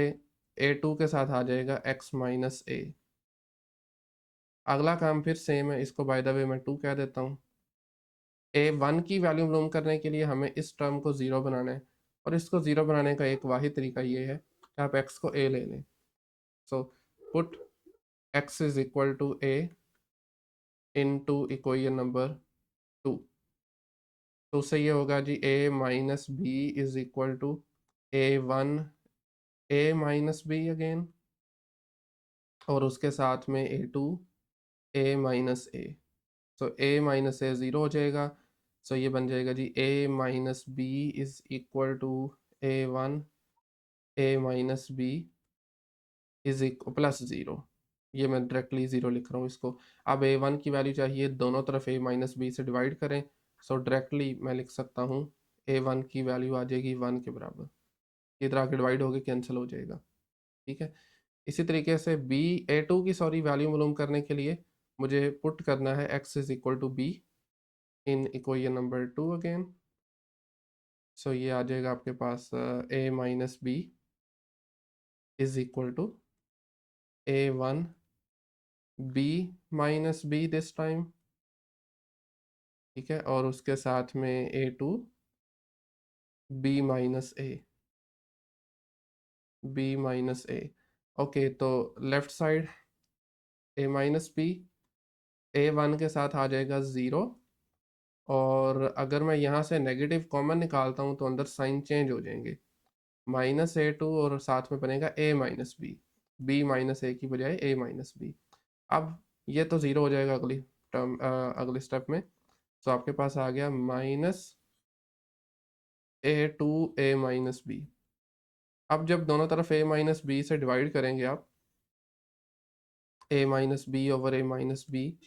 a2 के साथ आ जाएगा एक्स माइनस ए। अगला काम फिर सेम है, इसको बाय द वे मैं 2 कह देता हूँ। a1 की वैल्यू मालूम करने के लिए हमें इस टर्म को 0 बनाना है, और इसको 0 बनाने का एक वाहिद तरीका ये है कि आप x को a ले लें। So put x is equal to a into equation number 2। तो उससे ये होगा जी a minus B is equal to a1 a minus b again, और उसके साथ में a2 a minus a. So a minus a zero हो जाएगा। सो ये बन जाएगा जी a minus B is equal to a1 a minus B is equal plus zero. ये मैं डायरेक्टली ज़ीरो लिख रहा हूँ इसको। अब a1 की वैल्यू चाहिए, दोनों तरफ a माइनस बी से डिवाइड करें। सो डायरेक्टली मैं लिख सकता हूँ a1 की वैल्यू आ जाएगी 1 के बराबर। इधर आके डिवाइड होके कैंसिल हो जाएगा। ठीक है, इसी तरीके से a2 की वैल्यू मालूम करने के लिए मुझे पुट करना है x is equal to B in equation number 2 again. So ये आ जाएगा आपके पास a minus B is equal to a1 b minus B this time. ठीक है, और उसके साथ में a2 b minus A okay. तो left side a minus B a1 के साथ आ जाएगा 0, और अगर मैं यहाँ से नेगेटिव कॉमन निकालता हूँ तो अंदर साइन चेंज हो जाएंगे, -a2 और साथ में बनेगा a माइनस बी माइनस ए की बजाय a माइनस बी। अब ये तो ज़ीरो हो जाएगा अगली टर्म अगले स्टेप में। तो आपके पास आ गया -a2 a माइनस बी। अब जब दोनों तरफ a माइनस बी से डिवाइड करेंगे आप, a minus B over a minus B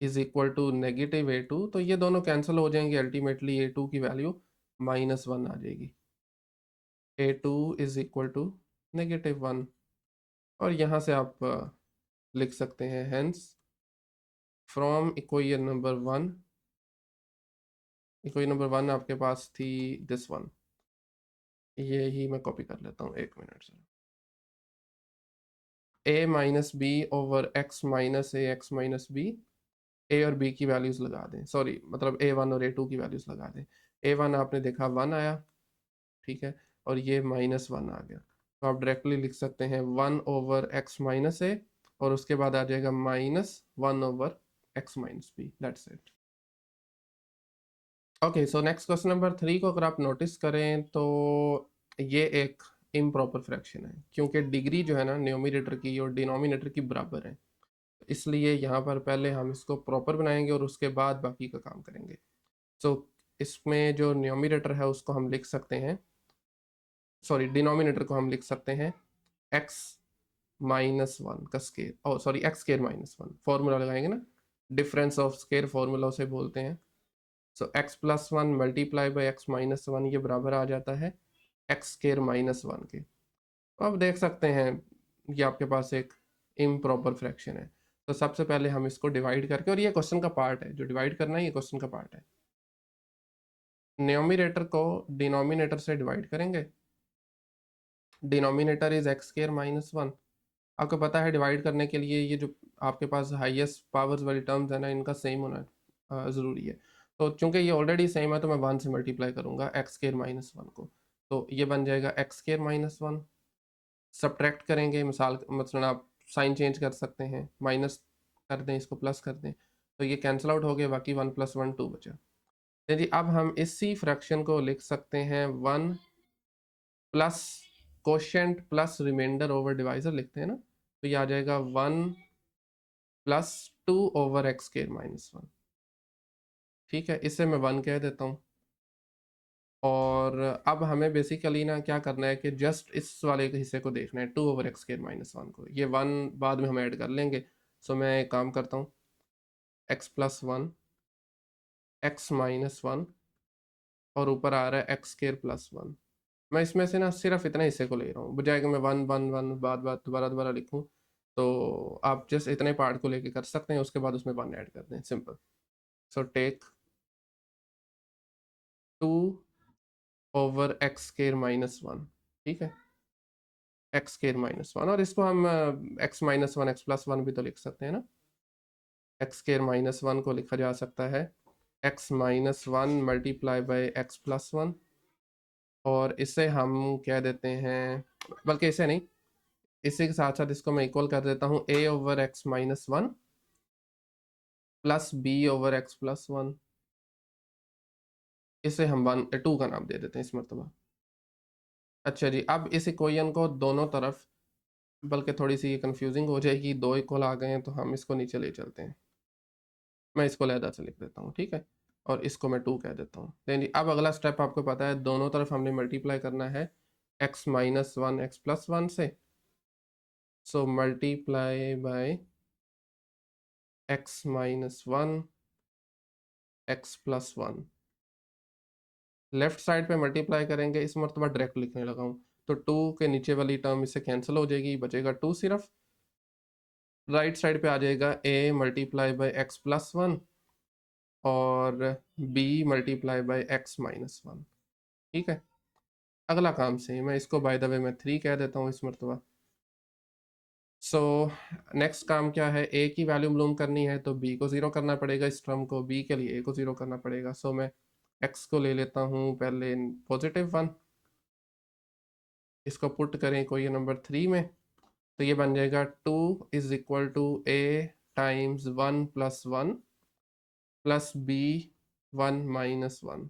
is equal to negative a2, तो ये दोनों कैंसिल हो जाएंगे, अल्टीमेटली a2 की वैल्यू -1 आ जाएगी। a2 इज इक्वल टू -1, और यहाँ से आप लिख सकते हैं hence from equation number 1, equation number 1 आपके पास थी दिस वन, ये ही मैं कॉपी कर लेता हूँ, 1 मिनट से। a minus B over x minus A x minus B, A और बी की वैल्यूज लगा दें, सॉरी मतलब a1 और a2 की वैल्यूज लगा दें। a1 आपने देखा 1 आया, ठीक है, और ये -1 आ गया, तो आप डायरेक्टली लिख सकते हैं 1 ओवर x माइनस ए, और उसके बाद आ जाएगा -1 over x minus b, that's it. Okay, so next question number 3 को अगर आप नोटिस करें तो ये एक इम्प्रॉपर फ्रैक्शन है, क्योंकि डिग्री जो है ना न्यूमरेटर की और डिनोमिनेटर की बराबर है, इसलिए यहाँ पर पहले हम इसको प्रॉपर बनाएंगे और उसके बाद बाकी का काम करेंगे। सो इसमें जो न्यूमरेटर है उसको हम लिख सकते हैं, सॉरी डिनोमिनेटर को हम लिख सकते हैं x -1 का स्केयर, ओ सॉरी x स्केयर -1, फॉर्मूला लगाएंगे ना, डिफरेंस ऑफ स्केयर फॉर्मूला उसे बोलते हैं। सो x plus 1 multiply by x -1, ये बराबर आ जाता है x स्केयर -1 के। तो आप देख सकते हैं ये आपके पास एक इम्प्रॉपर फ्रैक्शन है। तो सबसे पहले हम इसको डिवाइड करके, और ये क्वेश्चन का पार्ट है, जो डिवाइड करना है ये क्वेश्चन का पार्ट है, न्यूमरेटर को डिनोमिनेटर से डिवाइड करेंगे, डिनोमिनेटर इज x स्केयर -1। आपको पता है डिवाइड करने के लिए ये जो आपके पास हाईएस्ट पावर्स वाली टर्म्स है ना, इनका सेम होना ज़रूरी है। तो चूंकि ये ऑलरेडी सेम है तो मैं 1 से मल्टीप्लाई करूंगा x स्केयर -1 को, तो ये बन जाएगा x स्केयर -1। सब्ट्रैक्ट करेंगे, मिसाल मतलब आप साइन चेंज कर सकते हैं, माइनस कर दें इसको प्लस कर दें, तो ये कैंसिल आउट हो गया, बाकी 1 + 1 2 बचा। यदि अब हम इसी फ्रैक्शन को लिख सकते हैं 1 plus quotient plus remainder over divisor लिखते हैं ना, तो ये आ जाएगा 1 प्लस 2 ओवर x स्केयर -1। ठीक है, इसे मैं 1 कह देता हूँ। और अब हमें बेसिकली ना क्या करना है कि जस्ट इस वाले के हिस्से को देखना है, 2 ओवर x स्केयर -1 को, ये 1 बाद में हम ऐड कर लेंगे। सो मैं एक काम करता हूँ, x प्लस 1 x -1 और ऊपर आ रहा है x स्केयर +1। मैं इसमें से ना सिर्फ इतने हिस्से को ले रहा हूँ, बजाय कि मैं 1 1 1 बाद बाद दोबारा दोबारा लिखूँ, तो आप जस्ट इतने पार्ट को लेके कर सकते हैं, उसके बाद उसमें 1 ऐड कर दें, simple. So take 2 over x square -1, ठीक है, x स्केयर -1, और इसको हम x -1 x प्लस 1 भी तो लिख सकते हैं ना, x स्केयर -1 को लिखा जा सकता है x -1 multiply by x plus 1, और इसे हम कह देते हैं, बल्कि इसे नहीं, इसी के साथ साथ इसको मैं इक्वल कर देता हूँ a over x -1 plus b over x plus 1, इसे हम 2 का नाम दे देते हैं इस मरतबा। अच्छा जी, अब इस इक्वेशन को दोनों तरफ, बल्कि थोड़ी सी ये कंफ्यूजिंग हो जाएगी, 2 इक्वल आ गए हैं तो हम इसको नीचे ले चलते हैं, मैं इसको लहदा से लिख देता हूँ, ठीक है, और इसको मैं 2 कह देता हूँ। देन अब अगला स्टेप आपको पता है, दोनों तरफ हमने मल्टीप्लाई करना है x -1 x प्लस 1 से, so multiply by x -1 x plus 1, left side पे मल्टीप्लाई करेंगे, इस मरतबा डायरेक्ट लिखने लगा हूँ, तो 2 के नीचे वाली टर्म इससे कैंसिल हो जाएगी, बचेगा 2 सिर्फ। राइट साइड पे आ जाएगा a multiply by x plus 1 और b मल्टीप्लाई बाई x -1, ठीक है। अगला काम सेम है, इसको बाय द वे मैं 3 कह देता हूँ इस मरतबा। सो नेक्स्ट काम क्या है, a की वैल्यू मालूम करनी है तो b को 0 करना पड़ेगा, इस टर्म को, b के लिए a को 0 करना पड़ेगा। सो मैं x को ले लेता हूँ पहले +1, इसको पुट करें कोई नंबर 3 में, तो ये बन जाएगा 2 is equal to a times 1 + 1 plus b 1 - 1,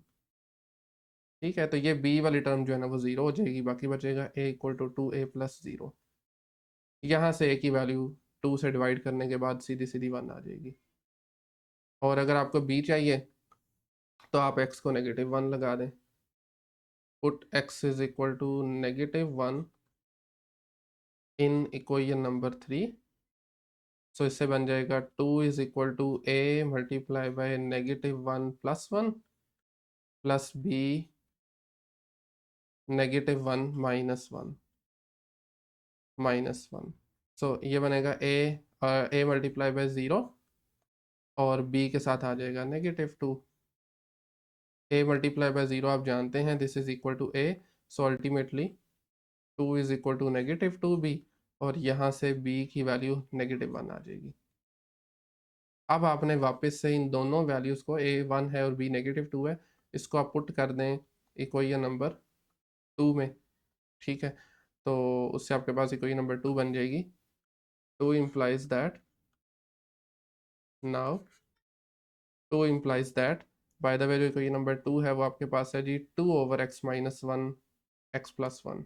ठीक है। तो ये b वाली टर्म जो है ना वो 0 हो जाएगी, बाकी बचेगा a इक्वल टू 2a + 0। यहाँ से a की वैल्यू 2 से डिवाइड करने के बाद सीधी सीधी 1 आ जाएगी, और अगर आपको b चाहिए तो आप x को -1 लगा दें, put x is equal to -1 in equation number 3, so इससे बन जाएगा 2 is equal to a multiply by -1 + 1 plus b -1 -1 so ये बनेगा ए मल्टीप्लाई बाय 0 और बी के साथ आ जाएगा -2। ए मल्टीप्लाई बाय 0 आप जानते हैं this is equal to a, so ultimately 2 is equal to -2b और यहाँ से b की वैल्यू -1 आ जाएगी। अब आपने वापस से इन दोनों वैल्यूज़ को a 1 है और b -2 है, इसको आप पुट कर दें इक्वेशन नंबर 2 में, ठीक है। तो उससे आपके पास इक्वेशन नंबर 2 बन जाएगी। 2 implies that now 2 implies that by the way जो इक्वेशन नंबर 2 है वो आपके पास है जी 2/x-1 x+1।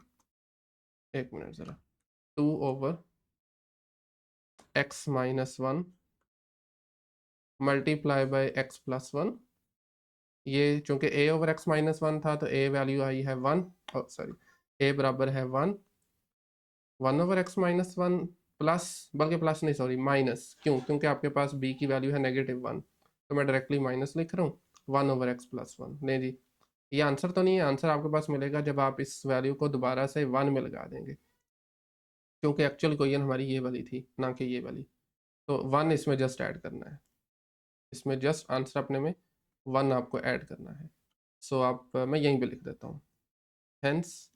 एक मिनट ज़रा, 2/x-1 मल्टीप्लाई बाय x+1। ये चूंकि a/x-1 था तो a वैल्यू आई है 1, सॉरी a बराबर है 1, 1/x-1 प्लस, बल्कि प्लस नहीं सॉरी माइनस, क्योंकि आपके पास b की वैल्यू है -1, तो मैं डायरेक्टली माइनस लिख रहा हूँ 1/x+1। नहीं जी, ये आंसर तो नहीं है, आंसर आपके पास मिलेगा जब आप इस वैल्यू को दोबारा से 1 में लगा देंगे, क्योंकि एक्चुअल इक्वेशन हमारी ये वाली थी ना कि ये वाली। तो 1 इसमें जस्ट ऐड करना है, इसमें जस्ट आंसर अपने में 1 आपको ऐड करना है। सो आप मैं यहीं पे लिख देता हूँ, हेंस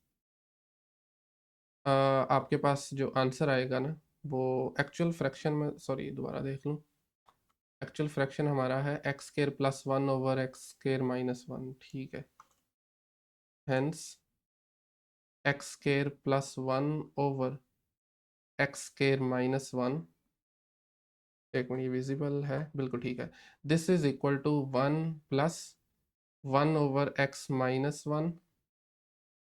आपके पास जो आंसर आएगा ना वो एक्चुअल फ्रैक्शन में, सॉरी दोबारा देख लूँ, एक्चुअल फ्रैक्शन हमारा है x² + 1/x² - 1, ठीक है। हेंस x² + 1/x² - 1, एक मिनट ये विजिबल है, बिल्कुल ठीक है। This is equal to 1 + 1/x - 1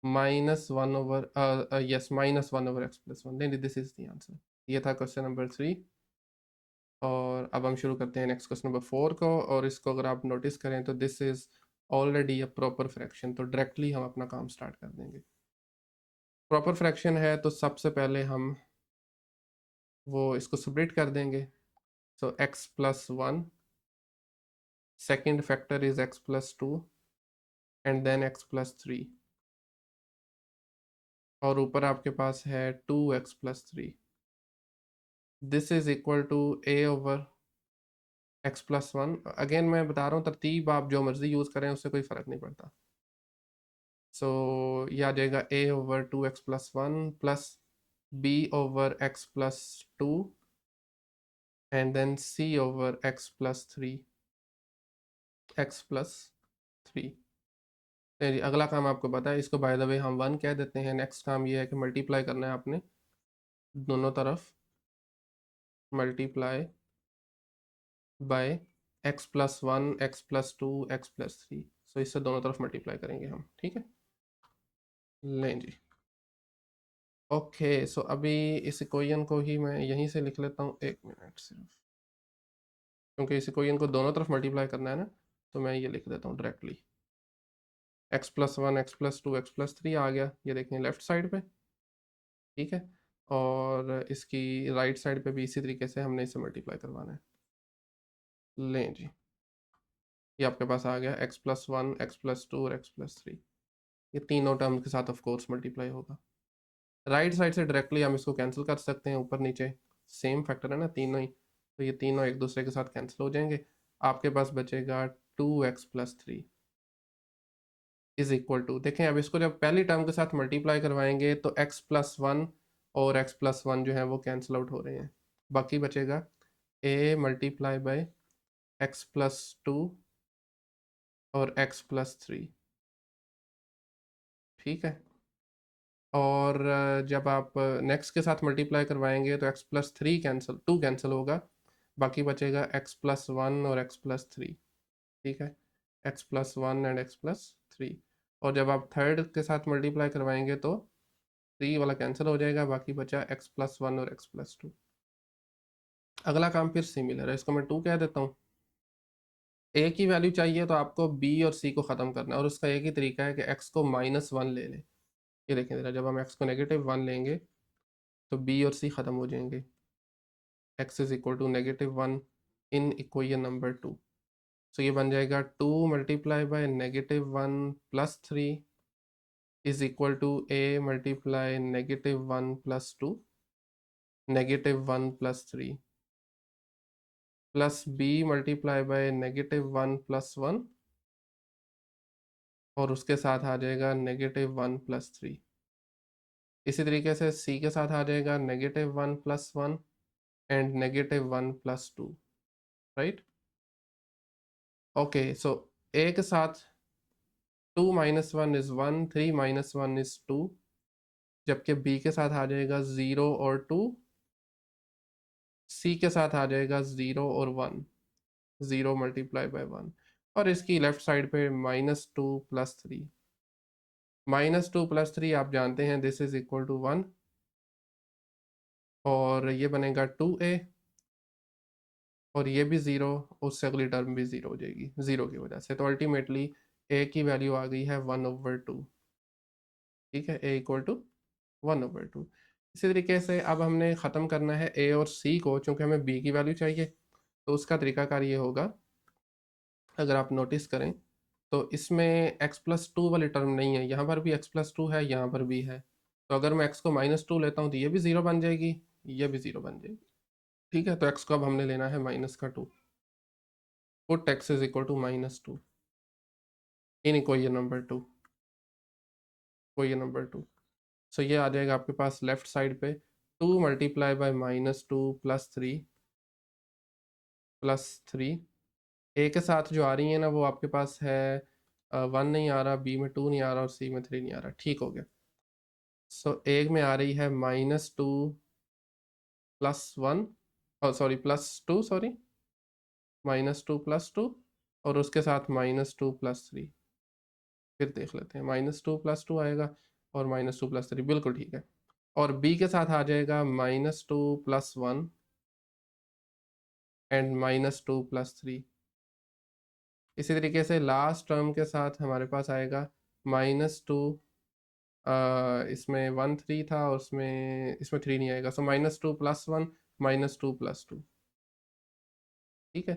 -1/x+1। नहीं, दिस इज द आंसर। ये था क्वेश्चन नंबर 3 और अब हम शुरू करते हैं नेक्स्ट क्वेश्चन नंबर 4 को। और इसको अगर आप नोटिस करें तो this is already a proper fraction, तो डायरेक्टली हम अपना काम स्टार्ट कर देंगे। प्रॉपर फ्रैक्शन है तो सबसे पहले हम वो इसको स्प्लिट कर देंगे। So x+1, second factor is x+2 and then x+3, और ऊपर आपके पास है 2x+3। This is equal to a/x+1। Again मैं बता रहा हूँ तरतीब आप जो मर्जी यूज़ करें उससे कोई फ़र्क नहीं पड़ता। सो ये आ जाएगा a/2x+1 plus b/x+2 and then c/x+3 x+3। चलिए अगला काम आपको पता है, इसको बाय द वे हम 1 कह देते हैं। नेक्स्ट काम ये है कि मल्टीप्लाई करना है आपने दोनों तरफ, multiply by x+1 x+2 x+3। सो इससे दोनों तरफ मल्टीप्लाई करेंगे हम, ठीक है। लें जी, ओके। सो अभी इस इक्वेशन को ही मैं यहीं से लिख लेता हूँ, एक मिनट सिर्फ, क्योंकि इस इक्वेशन को दोनों तरफ मल्टीप्लाई करना है ना, तो मैं ये लिख देता हूँ डायरेक्टली। x+1 x+2 x+3 आ गया, ये देखें लेफ्ट साइड पे, ठीक है। और इसकी राइट साइड पे भी इसी तरीके से हमने इसे मल्टीप्लाई करवाना है। लें जी, ये आपके पास आ गया x+1 x+2 और x+3। ये तीनों टर्म के साथ ऑफ कोर्स मल्टीप्लाई होगा। राइट साइड से डायरेक्टली हम इसको कैंसिल कर सकते हैं, ऊपर नीचे सेम फैक्टर है ना तीनों ही, तो ये तीनों एक दूसरे के साथ कैंसिल हो जाएंगे। आपके पास बचेगा 2x+3 इज इक्वल टू, देखें अब इसको जब पहली टर्म के साथ मल्टीप्लाई करवाएंगे तो x+1 और x+1 जो है वो कैंसिल आउट हो रहे हैं, बाकी बचेगा a मल्टीप्लाई बाय x+2 और x+3, ठीक है। और जब आप नेक्स्ट के साथ मल्टीप्लाई करवाएंगे तो x+3 कैंसिल, 2 कैंसिल होगा, बाकी बचेगा x+1 और x+3, ठीक है। x+1 एंड x+3, और जब आप थर्ड के साथ मल्टीप्लाई करवाएंगे तो 3 वाला कैंसिल हो जाएगा, बाकी बचा x+1 और x+2। अगला काम फिर सिमिलर है, इसको मैं 2 कह देता हूँ। a की वैल्यू चाहिए तो आपको b और c को ख़त्म करना है, और उसका एक ही तरीका है कि x को -1 ले लें। ये देखें ज़रा, जब हम x को -1 लेंगे तो b और c ख़त्म हो जाएंगे। x is equal to -1 in equation number 2। So ये बन जाएगा 2 multiply by -1 plus 3 is equal to a multiply -1 plus 2 -1 plus 3 plus b multiply by -1 plus 1 और उसके साथ आ जाएगा -1 प्लस 3। इसी तरीके से c के साथ आ जाएगा -1 plus 1 and -1 plus 2, right. Okay, so a के साथ 2 माइनस 1 इज 1, 3 माइनस 1 इज 2, जबकि b के साथ आ जाएगा 0 और 2, c के साथ आ जाएगा 0 और 1, 0 मल्टीप्लाई बाय 1, और इसकी लेफ्ट साइड पे -2 प्लस 3। -2 प्लस 3 आप जानते हैं दिस इज इक्वल टू 1, और ये बनेगा 2a, और ये भी 0, उससे अगली टर्म भी 0 हो जाएगी 0 की वजह से। तो अल्टीमेटली a की वैल्यू आ गई है 1/2। ठीक है, a इक्वल टू 1/2। इसी तरीके से अब हमने ख़त्म करना है a और c को, चूँकि हमें b की वैल्यू चाहिए। तो उसका तरीकाकार ये होगा, अगर आप नोटिस करें तो इसमें x+2 वाली टर्म नहीं है, यहाँ पर भी x+2 है, यहाँ पर भी है। तो अगर मैं x को -2 लेता हूँ तो ये भी 0 बन जाएगी, ये भी 0 बन जाएगी। ठीक है, तो x को अब हमने लेना है -2। Put x is equal to -2 in equation number 2, equation number 2। So ये आ जाएगा आपके पास लेफ्ट साइड पे 2 multiply by -2 plus 3 plus 3। A के साथ जो आ रही है ना वो आपके पास है 1 नहीं आ रहा, बी में 2 नहीं आ रहा और सी में 3 नहीं आ रहा। ठीक हो गया। सो ए में आ रही है -2 प्लस 1, और सॉरी +2, सॉरी -2 प्लस 2, और उसके साथ -2 प्लस 3। फिर देख लेते हैं, -2 प्लस 2 आएगा और -2 प्लस 3, बिल्कुल ठीक है। और बी के साथ आ जाएगा -2 प्लस 1 एंड -2 प्लस 3। इसी तरीके से लास्ट टर्म के साथ हमारे पास आएगा -2, इसमें 1 3 था और इसमें 3 नहीं आएगा। सो -2 प्लस 1 -2 प्लस 2। ठीक है,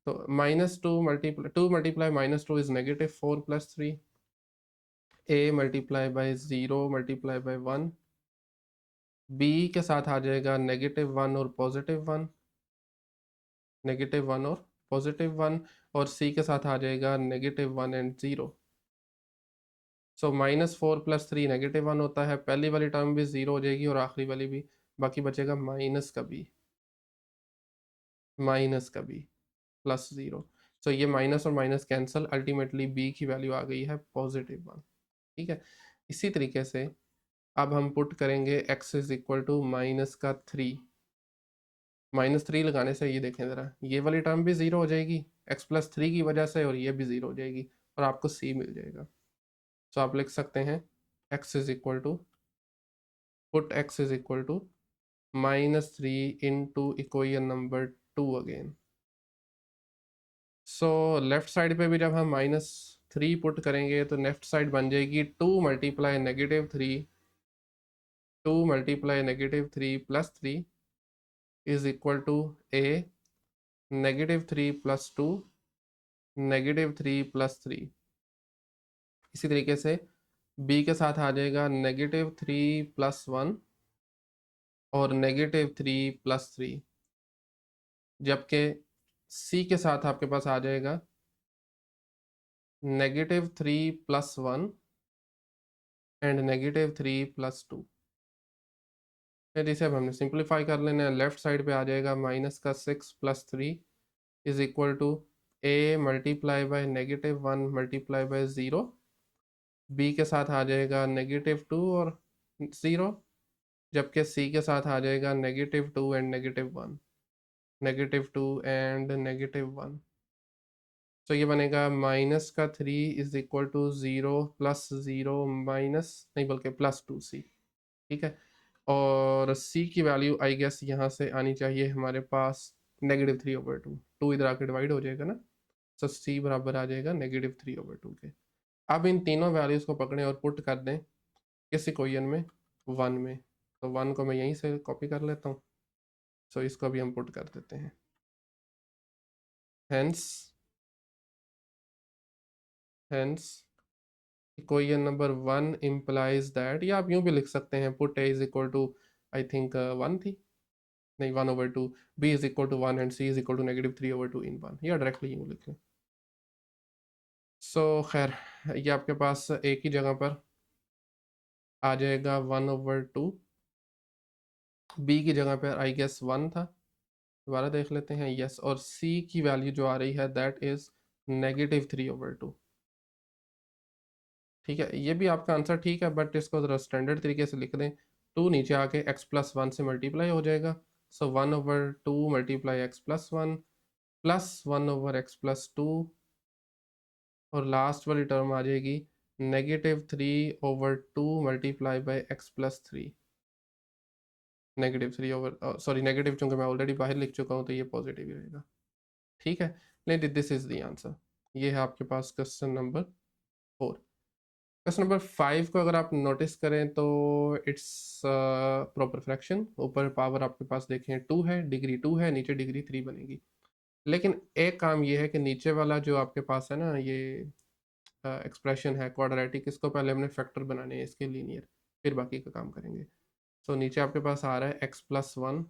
तो -2 multiply -2 is -4 plus 3, a multiply by 0 multiply by 1, b के साथ आ जाएगा -1 और +1, -1 और +1, और c के साथ आ जाएगा -1 एंड 0। सो -4 प्लस 3 -1 होता है, पहली वाली टर्म भी 0 हो जाएगी और आखिरी वाली भी, बाकी बचेगा माइनस का b प्लस 0। सो ये माइनस और माइनस कैंसल, अल्टीमेटली b की वैल्यू आ गई है +1। ठीक है, इसी तरीके से अब हम पुट करेंगे x इज इक्वल टू -3। -3 लगाने से ये देखें ज़रा, ये वाली टर्म भी 0 हो जाएगी x+3 की वजह से, और ये भी 0 हो जाएगी और आपको c मिल जाएगा। सो आप लिख सकते हैं x is equal to, put x is equal to -3 into equation number 2 again. So left side पे भी जब हम -3 पुट करेंगे तो लेफ्ट साइड बन जाएगी 2 multiply -3, 2 multiply -3 plus 3 is equal to a -3 plus 2 -3 plus 3। इसी तरीके से b के साथ आ जाएगा -3 प्लस 1 और -3 प्लस 3, जबकि c के साथ आपके पास आ जाएगा -3 प्लस 1 एंड -3 प्लस 2। फिर इसे अब हमने सिंप्लीफाई कर लेना है, लेफ्ट साइड पे आ जाएगा -6 plus 3 is equal to a multiply by -1 multiply by 0, b के साथ आ जाएगा -2 और 0, जबकि c के साथ आ जाएगा -2 एंड -1, -2 एंड -1। तो ये बनेगा -3 is equal to 0 plus 0 minus नहीं बल्कि +2c। ठीक है, और c की वैल्यू आई गेस यहाँ से आनी चाहिए हमारे पास -3/2, 2 इधर आके डिवाइड हो जाएगा ना, तो c बराबर आ जाएगा -3/2 के। अब इन तीनों वैल्यूज़ को पकड़ें और पुट कर दें किस इक्वेशन में, 1 में। तो 1 को मैं यहीं से कॉपी कर लेता हूँ, सो इसको भी हम पुट कर देते हैं। Hence hence equation number 1 implies that, या आप यूं भी लिख सकते हैं, put a is equal to, I think 1 थी, नहीं 1/2, b is equal to 1 and c is equal to -3/2 in 1, या डायरेक्टली यूं लिख लें। सो खैर ये आपके पास एक ही जगह पर आ जाएगा 1/2, बी की जगह पर आई गेस 1 था, दोबारा देख लेते हैं, यस, और सी की वैल्यू जो आ रही है दैट इज -3/2। ठीक है, ये भी आपका आंसर ठीक है, बट इसको ज़रा स्टैंडर्ड तरीके से लिख दें। 2 नीचे आके x+1 से मल्टीप्लाई हो जाएगा, सो 1/2 मल्टीप्लाई x+1 प्लस 1/x+2, और लास्ट वाली टर्म आ जाएगी -3/2 multiply by x+3। Sorry negative, चूंकि मैं ऑलरेडी बाहर लिख चुका हूँ तो ये पॉजिटिव ही रहेगा। ठीक है, लेकिन दिस इज द आंसर। ये है आपके पास क्वेश्चन नंबर 4। क्वेश्चन नंबर 5 को अगर आप नोटिस करें तो इट्स प्रॉपर फ्रैक्शन, ऊपर पावर आपके पास देखें 2 है, डिग्री 2 है, नीचे डिग्री 3 बनेगी। लेकिन एक काम ये है कि नीचे वाला जो आपके पास है ना, ये एक्सप्रेशन है क्वाड्रेटिक, इसको पहले हमने फैक्टर बनाने हैं इसके लीनियर, फिर बाकी का काम करेंगे। सो नीचे आपके पास आ रहा है x+1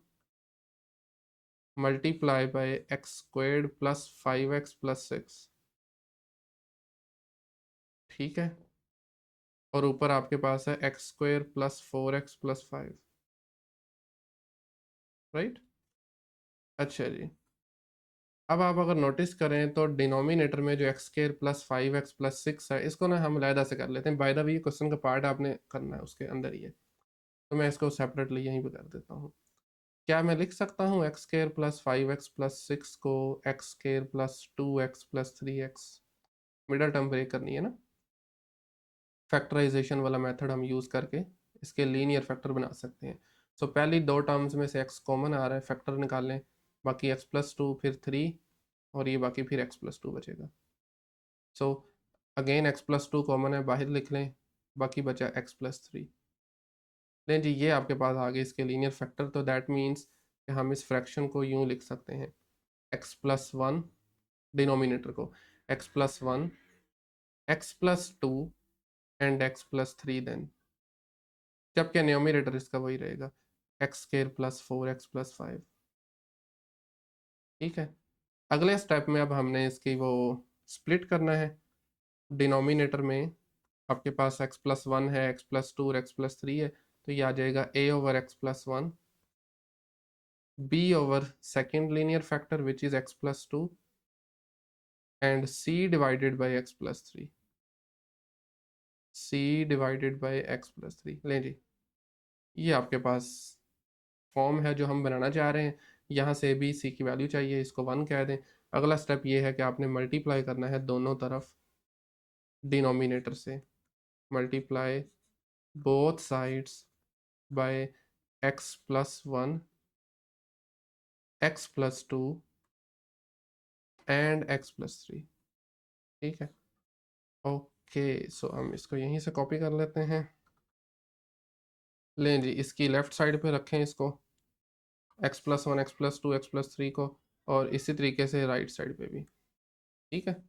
multiply by x² plus 5x plus 6। ठीक है, और ऊपर आपके पास है x² plus 4x plus 5, right. अच्छा जी, अब आप अगर नोटिस करें तो डिनोमिनेटर में जो x² प्लस 5x प्लस 6 है, इसको ना हम अलहदा से कर लेते हैं। बाय द वे क्वेश्चन का पार्ट आपने करना है उसके अंदर ही है, तो मैं इसको सेपरेटली यहीं पे कर देता हूँ। क्या मैं लिख सकता हूँ x² प्लस 5x प्लस 6 को x² plus 2x plus 3x, middle term break करनी है ना, फैक्टराइजेशन वाला मेथड हम यूज़ करके इसके लीनियर फैक्टर बना सकते हैं। सो पहली दो टर्म्स में से x कॉमन आ रहा है, फैक्टर निकाल लें, बाकी x+2 फिर 3, और ये बाकी फिर x+2 बचेगा। सो अगेन x+2 कॉमन है, बाहर लिख लें, बाकी बचा x+3। नहीं जी, ये आपके पास आ गए इसके लीनियर फैक्टर, तो दैट मीन्स कि हम इस फ्रैक्शन को यूँ लिख सकते हैं, x+1 डिनोमिनेटर को x+1 x+2 and x+3 then, जबकि न्यूमरेटर इसका वही रहेगा x² प्लस 4x प्लस 5। ठीक है, अगले स्टेप में अब हमने इसकी वो स्प्लिट करना है। डिनोमिनेटर में आपके पास x+1 है, x+2 और x+3 है, तो ये आ जाएगा a/x+1 b over second linear factor which is x+2 and c divided by x+3, c divided by x+3। लें जी, ये आपके पास फॉर्म है जो हम बनाना चाह रहे हैं। यहाँ से बी सी की वैल्यू चाहिए, इसको 1 कह दें। अगला स्टेप ये है कि आपने मल्टीप्लाई करना है दोनों तरफ डिनोमिनेटर से, multiply both sides bye x+1 x+2 and x+3। ठीक है, ओके, सो हम इसको यहीं से कॉपी कर लेते हैं। लें जी, इसकी लेफ्ट साइड पे रखें इसको, x+1 x+2 x+3 को, और इसी तरीके से राइट साइड पे भी। ठीक है,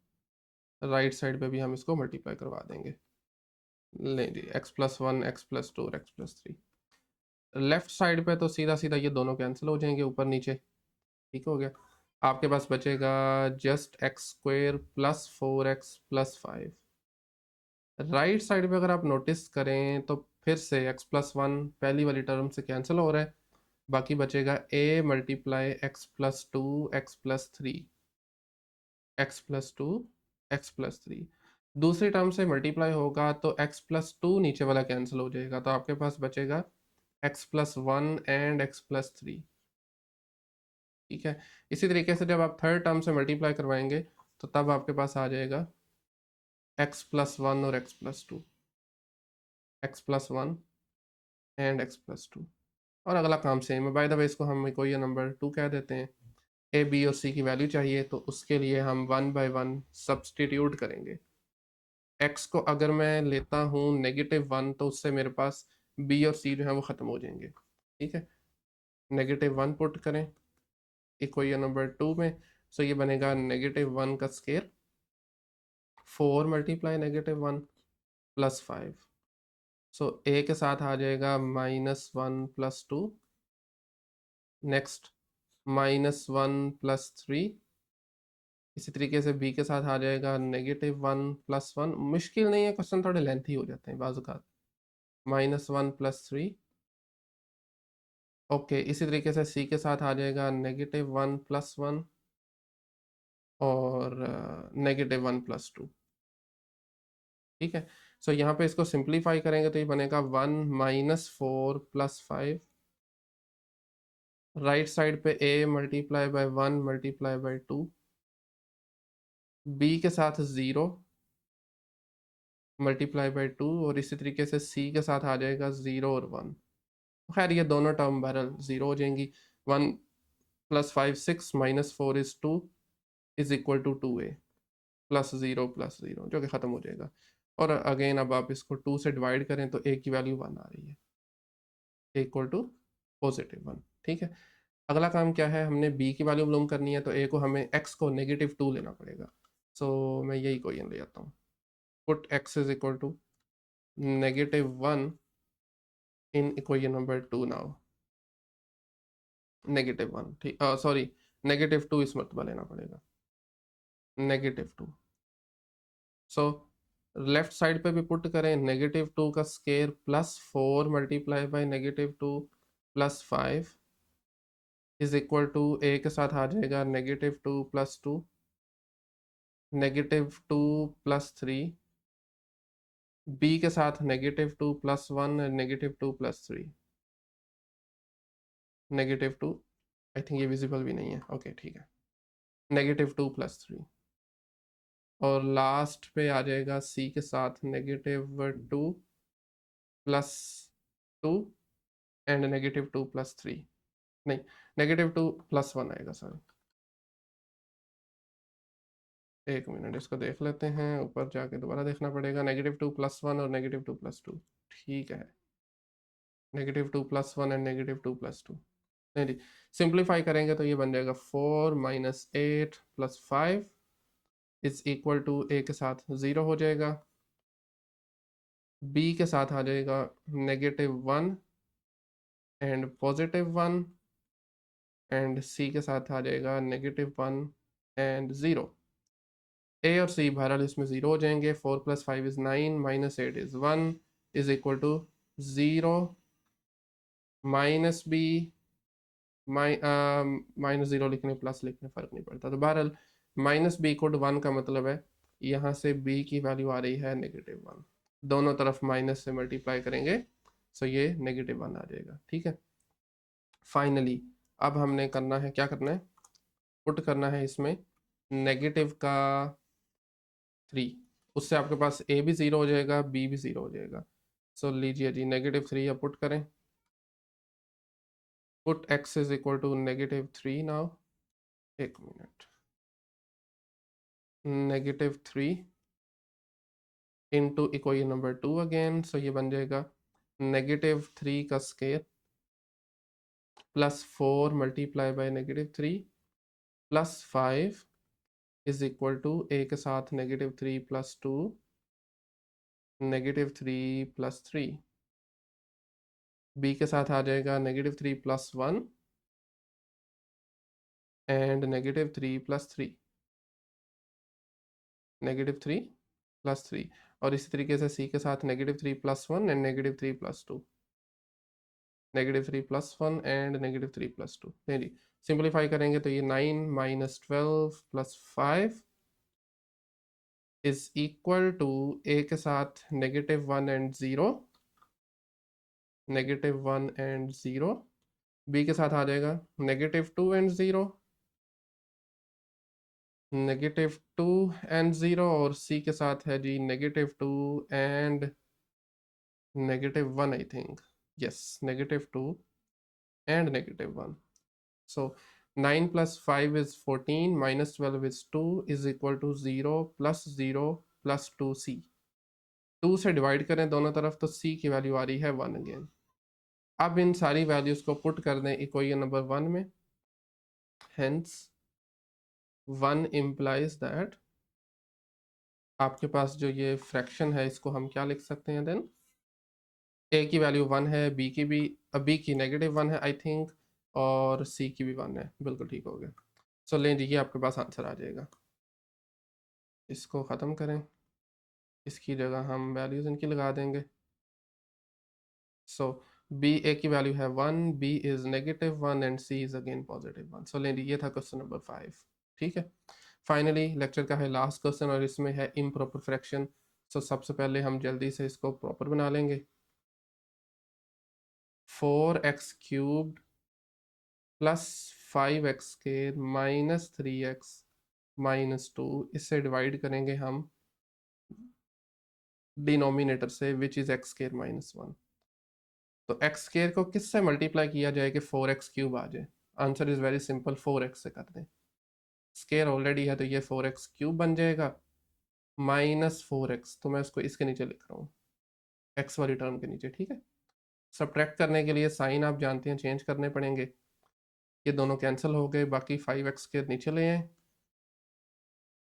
राइट साइड पे भी हम इसको मल्टीप्लाई करवा देंगे। लें जी, x+1 x+2 और x+3। लेफ्ट साइड पे तो सीधा सीधा ये दोनों कैंसिल हो जाएंगे ऊपर नीचे। ठीक हो गया, आपके पास बचेगा just x² plus 4x plus 5। Right side पे अगर आप नोटिस करें तो फिर से x+1 पहली वाली टर्म से कैंसिल हो रहा है, बाकी बचेगा a multiply x+2 x+3 x+2 x+3। दूसरी टर्म से मल्टीप्लाई होगा तो x+2 नीचे वाला कैंसिल हो जाएगा, तो आपके पास बचेगा x+1 एंड x+3। ठीक है, इसी तरीके से जब आप थर्ड टर्म से मल्टीप्लाई करवाएंगे तो तब आपके पास आ जाएगा x+1 और x+2, x+1 एंड x+2, और अगला काम सेम है। बाय द वे इसको हम कोई नंबर 2 कह देते हैं। ए बी और सी की वैल्यू चाहिए, तो उसके लिए हम 1 बाय 1 सब्सटीट्यूट करेंगे। x को अगर मैं लेता हूँ -1 तो उससे मेरे पास b और c जो है वो ख़त्म हो जाएंगे। ठीक है, -1 पुट करें इक्वेशन नंबर 2 में, सो ये बनेगा -1 का स्केयर 4 मल्टीप्लाई -1 प्लस 5, सो ए के साथ आ जाएगा -1 प्लस 2, नेक्स्ट -1 प्लस 3, इसी तरीके से बी के साथ आ जाएगा -1 प्लस 1, मुश्किल नहीं है, क्वेश्चन थोड़े लेंथी हो जाते हैं बाज़-औक़ात, -1 प्लस 3, ओके। इसी तरीके से सी के साथ आ जाएगा -1 प्लस 1 और -1 प्लस 2, ठीक है। सो यहाँ पे इसको सिंप्लीफाई करेंगे तो ये बनेगा 1 -4 प्लस 5, राइट साइड पे a multiply by 1 multiply by 2, b के साथ 0 मल्टीप्लाई बाय 2 और इसी तरीके से c के साथ आ जाएगा 0 और 1। खैर ये दोनों टर्म बहरहाल 0 हो जाएंगी। 1 plus 5 6 minus 4 is 2 is equal to 2a plus 0 जो कि ख़त्म हो जाएगा। और अगेन अब आप इसको 2 से डिवाइड करें तो a की वैल्यू 1 आ रही है, इक्वल टू +1, ठीक है। अगला काम क्या है, हमने b की वैल्यू मालूम करनी है, तो a को हमें x को -2 लेना पड़ेगा। सो मैं यही इक्वेशन ले आता हूँ, put x is equal to -1 in equation number 2 now, -1, ठीक, सॉरी -2 इस मरतबा लेना पड़ेगा, -2। सो लेफ्ट साइड पे भी पुट करें, -2 का square plus 4 multiply by -2 plus 5 is equal to a के साथ आ जाएगा -2 प्लस 2, -2 प्लस 3, b के साथ -2 प्लस 1 -2 प्लस 3, -2, आई थिंक ये विजिबल भी नहीं है, ओके ठीक है, -2 प्लस 3 और लास्ट पे आ जाएगा c के साथ -2 प्लस 2 एंड -2 प्लस 3, नहीं -2 प्लस 1 आएगा, सॉरी एक मिनट इसको देख लेते हैं, ऊपर जाके दोबारा देखना पड़ेगा, -2 प्लस 1 और -2 प्लस 2, ठीक है, -2 प्लस 1 एंड -2 प्लस 2, नहीं जी, सिंप्लीफाई करेंगे तो ये बन जाएगा 4 minus 8 plus 5 is equal to a के साथ 0 हो जाएगा, b के साथ आ जाएगा -1 एंड +1 एंड c के साथ आ जाएगा -1 एंड 0। a और c बहरहाल इसमें 0 हो जाएंगे, 4 plus 5 is 9 minus 8 is 1 is equal to 0 minus b minus 0 लिखने प्लस लिखने फ़र्क नहीं पड़ता, तो बहरहाल -b इक्वल टू 1 का मतलब है यहाँ से b की वैल्यू आ रही है -1, दोनों तरफ माइनस से मल्टीप्लाई करेंगे सो ये -1 आ जाएगा, ठीक है। फाइनली अब हमने करना है, क्या करना है, पुट करना है इसमें नेगेटिव का 3, उससे आपके पास a भी 0 हो जाएगा, b भी 0 हो जाएगा। सो लीजिए जी, -3 अब पुट करें, put x is equal to -3 now, एक minute, -3 into equation number 2 again, so ये बन जाएगा -3 का square plus 4 multiply by -3 plus 5 is equal to a के साथ -3 प्लस 2 -3 प्लस 3, b के साथ आ जाएगा -3 प्लस 1 एंड -3 प्लस 3, -3 प्लस 3 और इसी तरीके से c के साथ -3 plus 1 and -3 plus 2, -3 plus 1 and -3 plus 2, नहीं जी, सिंप्लीफाई करेंगे तो ये 9 minus 12 plus 5 is equal to a के साथ -1 एंड 0, -1 एंड 0, b के साथ आ जाएगा -2 एंड 0, -2 एंड 0 और c के साथ है जी -2 and -1, I think, yes, -2 and -1, so 9 plus 5 is 14 minus 12 is 2 is equal to 0 plus 0 plus 2c, 2 से डिवाइड करें दोनों तरफ तो c की वैल्यू आ रही है 1 अगेन, अब इन सारी वैल्यूज को पुट कर दें इक्वेशन नंबर 1 में, हेंस 1 इम्प्लाइज दैट आपके पास जो ये फ्रैक्शन है इसको हम क्या लिख सकते हैं देन, ए की वैल्यू 1 है, बी की भी, बी की -1 है आई थिंक, और सी की भी 1 है, बिल्कुल ठीक हो गया। सो लें जी, ये आपके पास आंसर आ जाएगा। इसको ख़त्म करें, इसकी जगह हम वैल्यूज़ इनकी लगा देंगे। सो बी, ए की वैल्यू है 1, b is -1 and c is again +1। सो लें जी, ये था क्वेश्चन नंबर 5। ठीक है, फाइनली लेक्चर का है लास्ट क्वेश्चन और इसमें है इम्प्रॉपर फ्रैक्शन। सो सबसे पहले हम जल्दी से इसको प्रॉपर बना लेंगे। 4x³ plus 5x² minus 3x minus 2, इससे डिवाइड करेंगे हम डिनोमिनेटर से, विच इज़ x² - 1। तो x² को किससे मल्टीप्लाई किया जाए कि 4x³ आ जाए? Answer is very simple, 4x से कर दें। स्केयर ऑलरेडी है तो ये 4x³ बन जाएगा, -4x, तो मैं उसको इसके नीचे लिख रहा हूँ, x वाली टर्म के नीचे। ठीक है, सब्ट्रैक्ट करने के लिए साइन आप जानते हैं चेंज करने पड़ेंगे। ये दोनों कैंसिल हो गए, बाकी 5x के नीचे ले आए।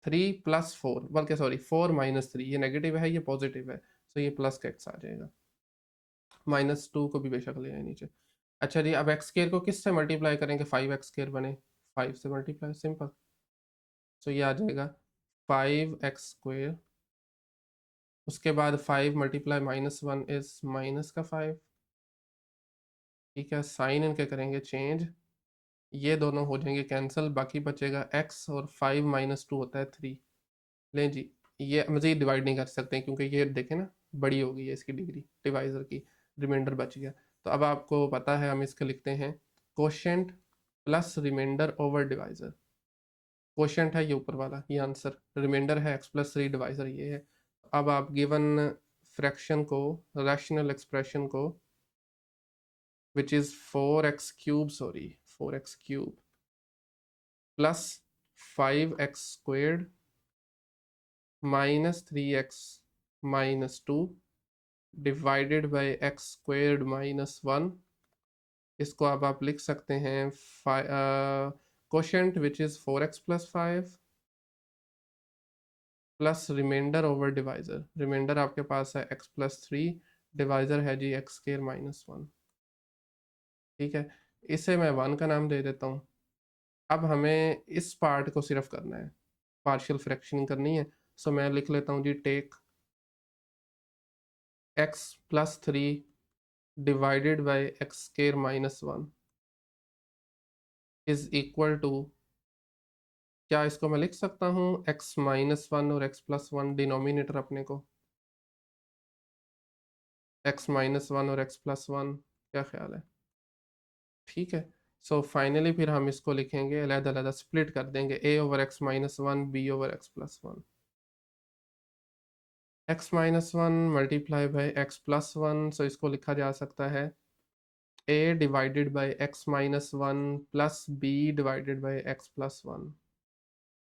3 + 4, बल्कि सॉरी 4 - 3, ये नेगेटिव है, ये पॉजिटिव है, सो ये प्लस का x आ जाएगा। -2 को भी बेशक ले आए नीचे। अच्छा जी, अब x² को किस से मल्टीप्लाई करेंगे 5x² बने? 5 से मल्टीप्लाई, सिंपल। सो ये आ जाएगा 5x², उसके बाद 5 × -1 इज -5। ठीक है, साइन इनके करेंगे चेंज, ये दोनों हो जाएंगे कैंसिल, बाकी बचेगा x और 5 - 2 होता है 3। लें जी, ये मज़ीद डिवाइड नहीं कर सकते क्योंकि ये देखें ना, बड़ी हो गई है इसकी डिग्री डिवाइज़र की, रिमाइंडर बच गया। तो अब आपको पता है, हम इसके लिखते हैं quotient plus remainder over divisor. Quotient है ये ऊपर वाला, ये आंसर, रिमाइंडर है x+3, डिवाइज़र ये है। अब आप गिवन फ्रैक्शन को, रैशनल एक्सप्रेशन को, which is 4x³ sorry 4x³ plus 5x² -3x - 2 divided by x² - 1, इसको अब आप लिख सकते हैं quotient which is 4x+5 plus remainder over divisor. Remainder आपके पास है x+3, डिवाइज़र है जी x² - 1। ठीक है, इसे मैं 1 का नाम दे देता हूँ। अब हमें इस पार्ट को सिर्फ करना है, पार्शियल फ्रैक्शनिंग करनी है। सो मैं लिख लेता हूँ जी, take x+3 divided by x² - 1 is equal to, क्या इसको मैं लिख सकता हूँ x - 1 और x+1 डिनोमिनेटर अपने को, x - 1 और x+1, क्या ख्याल है? ठीक है, सो फाइनली फिर हम इसको लिखेंगे अलग-अलग, स्प्लिट कर देंगे, a over x - 1, b over x+1। x - 1 multiply bye x+1, सो इसको लिखा जा सकता है a divided by x - 1 plus b divided by x+1।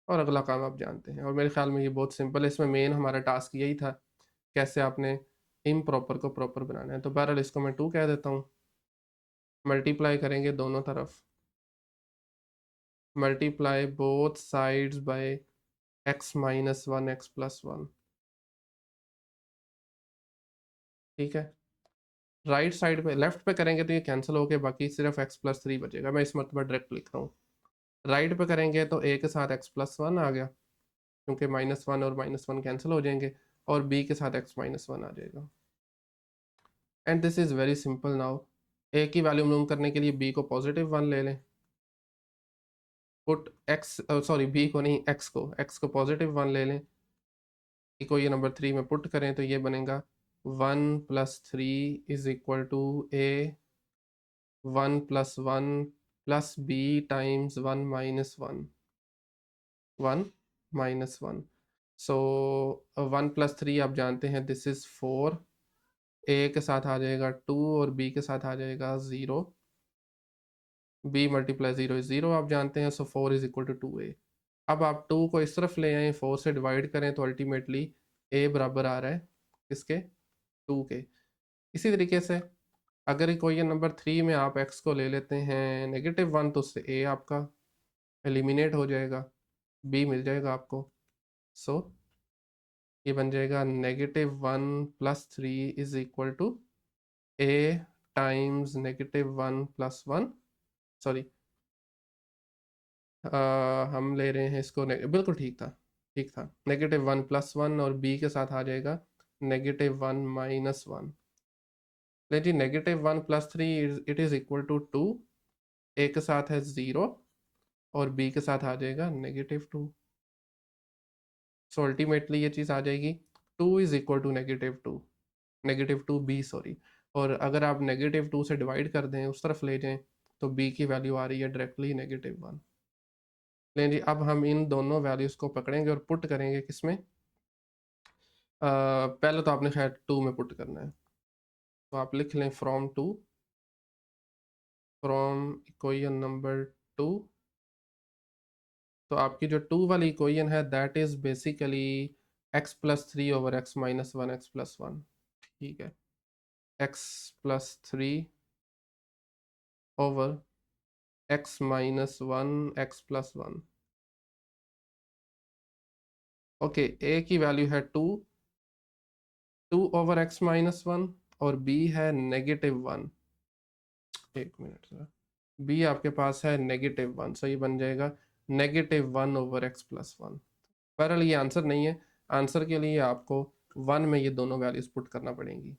और अगला काम आप जानते हैं, और मेरे ख्याल में ये बहुत सिंपल है, इसमें मेन हमारा टास्क यही था, कैसे आपने इम्प्रॉपर को प्रॉपर बनाना है। तो बहरहाल इसको मैं 2 कह देता हूँ, मल्टीप्लाई करेंगे दोनों तरफ, multiply both sides bye x - 1 x+1। ठीक है, राइट साइड पे, लेफ्ट पे करेंगे तो ये कैंसिल हो गए, बाकी सिर्फ x+3 बचेगा। मैं इस मरतबा डायरेक्ट लिख रहा हूँ, राइट पे करेंगे तो a के साथ x+1 आ गया, क्योंकि -1 और -1 कैंसिल हो जाएंगे, और b के साथ x - 1 आ जाएगा। And this is very simple now. A की वैल्यू मालूम करने के लिए b को +1 ले लें, पुट x, सॉरी b को नहीं, x को +1 ले लें, e को ये नंबर 3 में पुट करें तो ये बनेगा 1 + 3 is equal to a 1 + 1 plus b times 1 - 1, 1 - 1। So 1 + 3 आप जानते हैं, दिस इज़ 4, a के साथ आ जाएगा 2 और b के साथ आ जाएगा 0, b × 0 इज 0 आप जानते हैं, सो 4 इज इक्वल टू 2a। अब आप 2 को इस तरफ ले आएँ, 4 से डिवाइड करें तो अल्टीमेटली a बराबर आ रहा है किसके, 2 के। इसी तरीके से अगर इक्वेशन नंबर 3 में आप x को ले लेते हैं -1 तो उससे a आपका एलिमिनेट हो जाएगा, b मिल जाएगा आपको। सो ये बन जाएगा -1 + 3 is equal to a times -1 + 1, sorry हम ले रहे हैं इसको बिल्कुल ठीक था, ठीक था। -1 + 1 और b के साथ आ जाएगा -1 - 1। ले जी, -1 + 3 it is equal to 2, a के साथ है 0 और b के साथ आ जाएगा -2। सो अल्टीमेटली ये चीज़ आ जाएगी 2 is equal to -2 b, sorry. और अगर आप -2 से डिवाइड कर दें, उस तरफ ले जाएं, तो b की वैल्यू आ रही है डायरेक्टली -1। लें जी, अब हम इन दोनों वैल्यूज़ को पकड़ेंगे और पुट करेंगे किसमें। पहले तो आपने खैर 2 में पुट करना है, तो आप लिख लें फ्रॉम इक्वेशन नंबर 2। तो आपकी जो 2 वाली इक्वेशन है that is basically x+3 over x-1 x+1, ठीक है। x+3 over x-1 x+1। Okay, a की वैल्यू है 2 ओवर x-1 और b है -1। एक मिनट सर, b आपके पास है -1, सो ये बन जाएगा -1 ओवर x+1। बहरहाल ये आंसर नहीं है, आंसर के लिए आपको 1 में ये दोनों वैल्यूज पुट करना पड़ेंगी,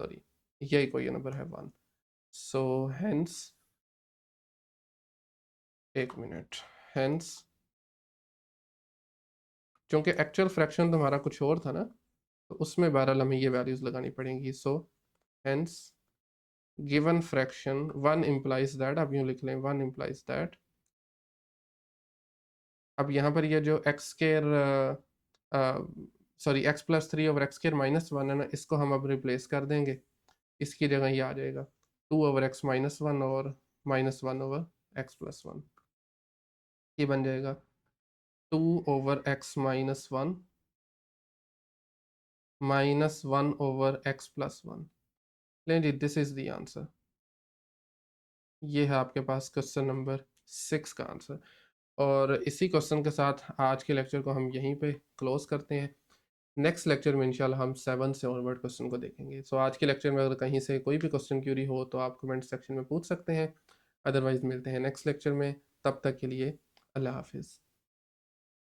सॉरी यही कोई नंबर है 1। सो हेंस, एक मिनट, हेंस क्योंकि एक्चुअल फ्रैक्शन तुम्हारा कुछ और था ना, तो उसमें बहरहाल हमें ये वैल्यूज लगानी पड़ेंगी। So hence given fraction 1 implies that, अब यूँ लिख लें 1 इम्प्लाइज दैट। अब यहाँ पर ये जो x square, sorry x+3 over x² - 1 है ना, इसको हम अब रिप्लेस कर देंगे। इसकी जगह ये आ जाएगा 2 ओवर x-1 और -1 ओवर x+1। ये बन जाएगा 2 ओवर x-1 -1 ओवर x+1। लें जी, दिस इज द आंसर। ये है आपके पास क्वेश्चन नंबर 6 का आंसर। और इसी क्वेश्चन के साथ आज के लेक्चर को हम यहीं पे क्लोज करते हैं। नेक्स्ट लेक्चर में इंशाल्लाह हम 7 से ऑनवर्ड क्वेश्चन को देखेंगे। सो आज के लेक्चर में अगर कहीं से कोई भी क्वेश्चन क्यूरी हो तो आप कमेंट सेक्शन में पूछ सकते हैं, अदरवाइज मिलते हैं नेक्स्ट लेक्चर में। तब तक के लिए अल्लाह हाफिज़।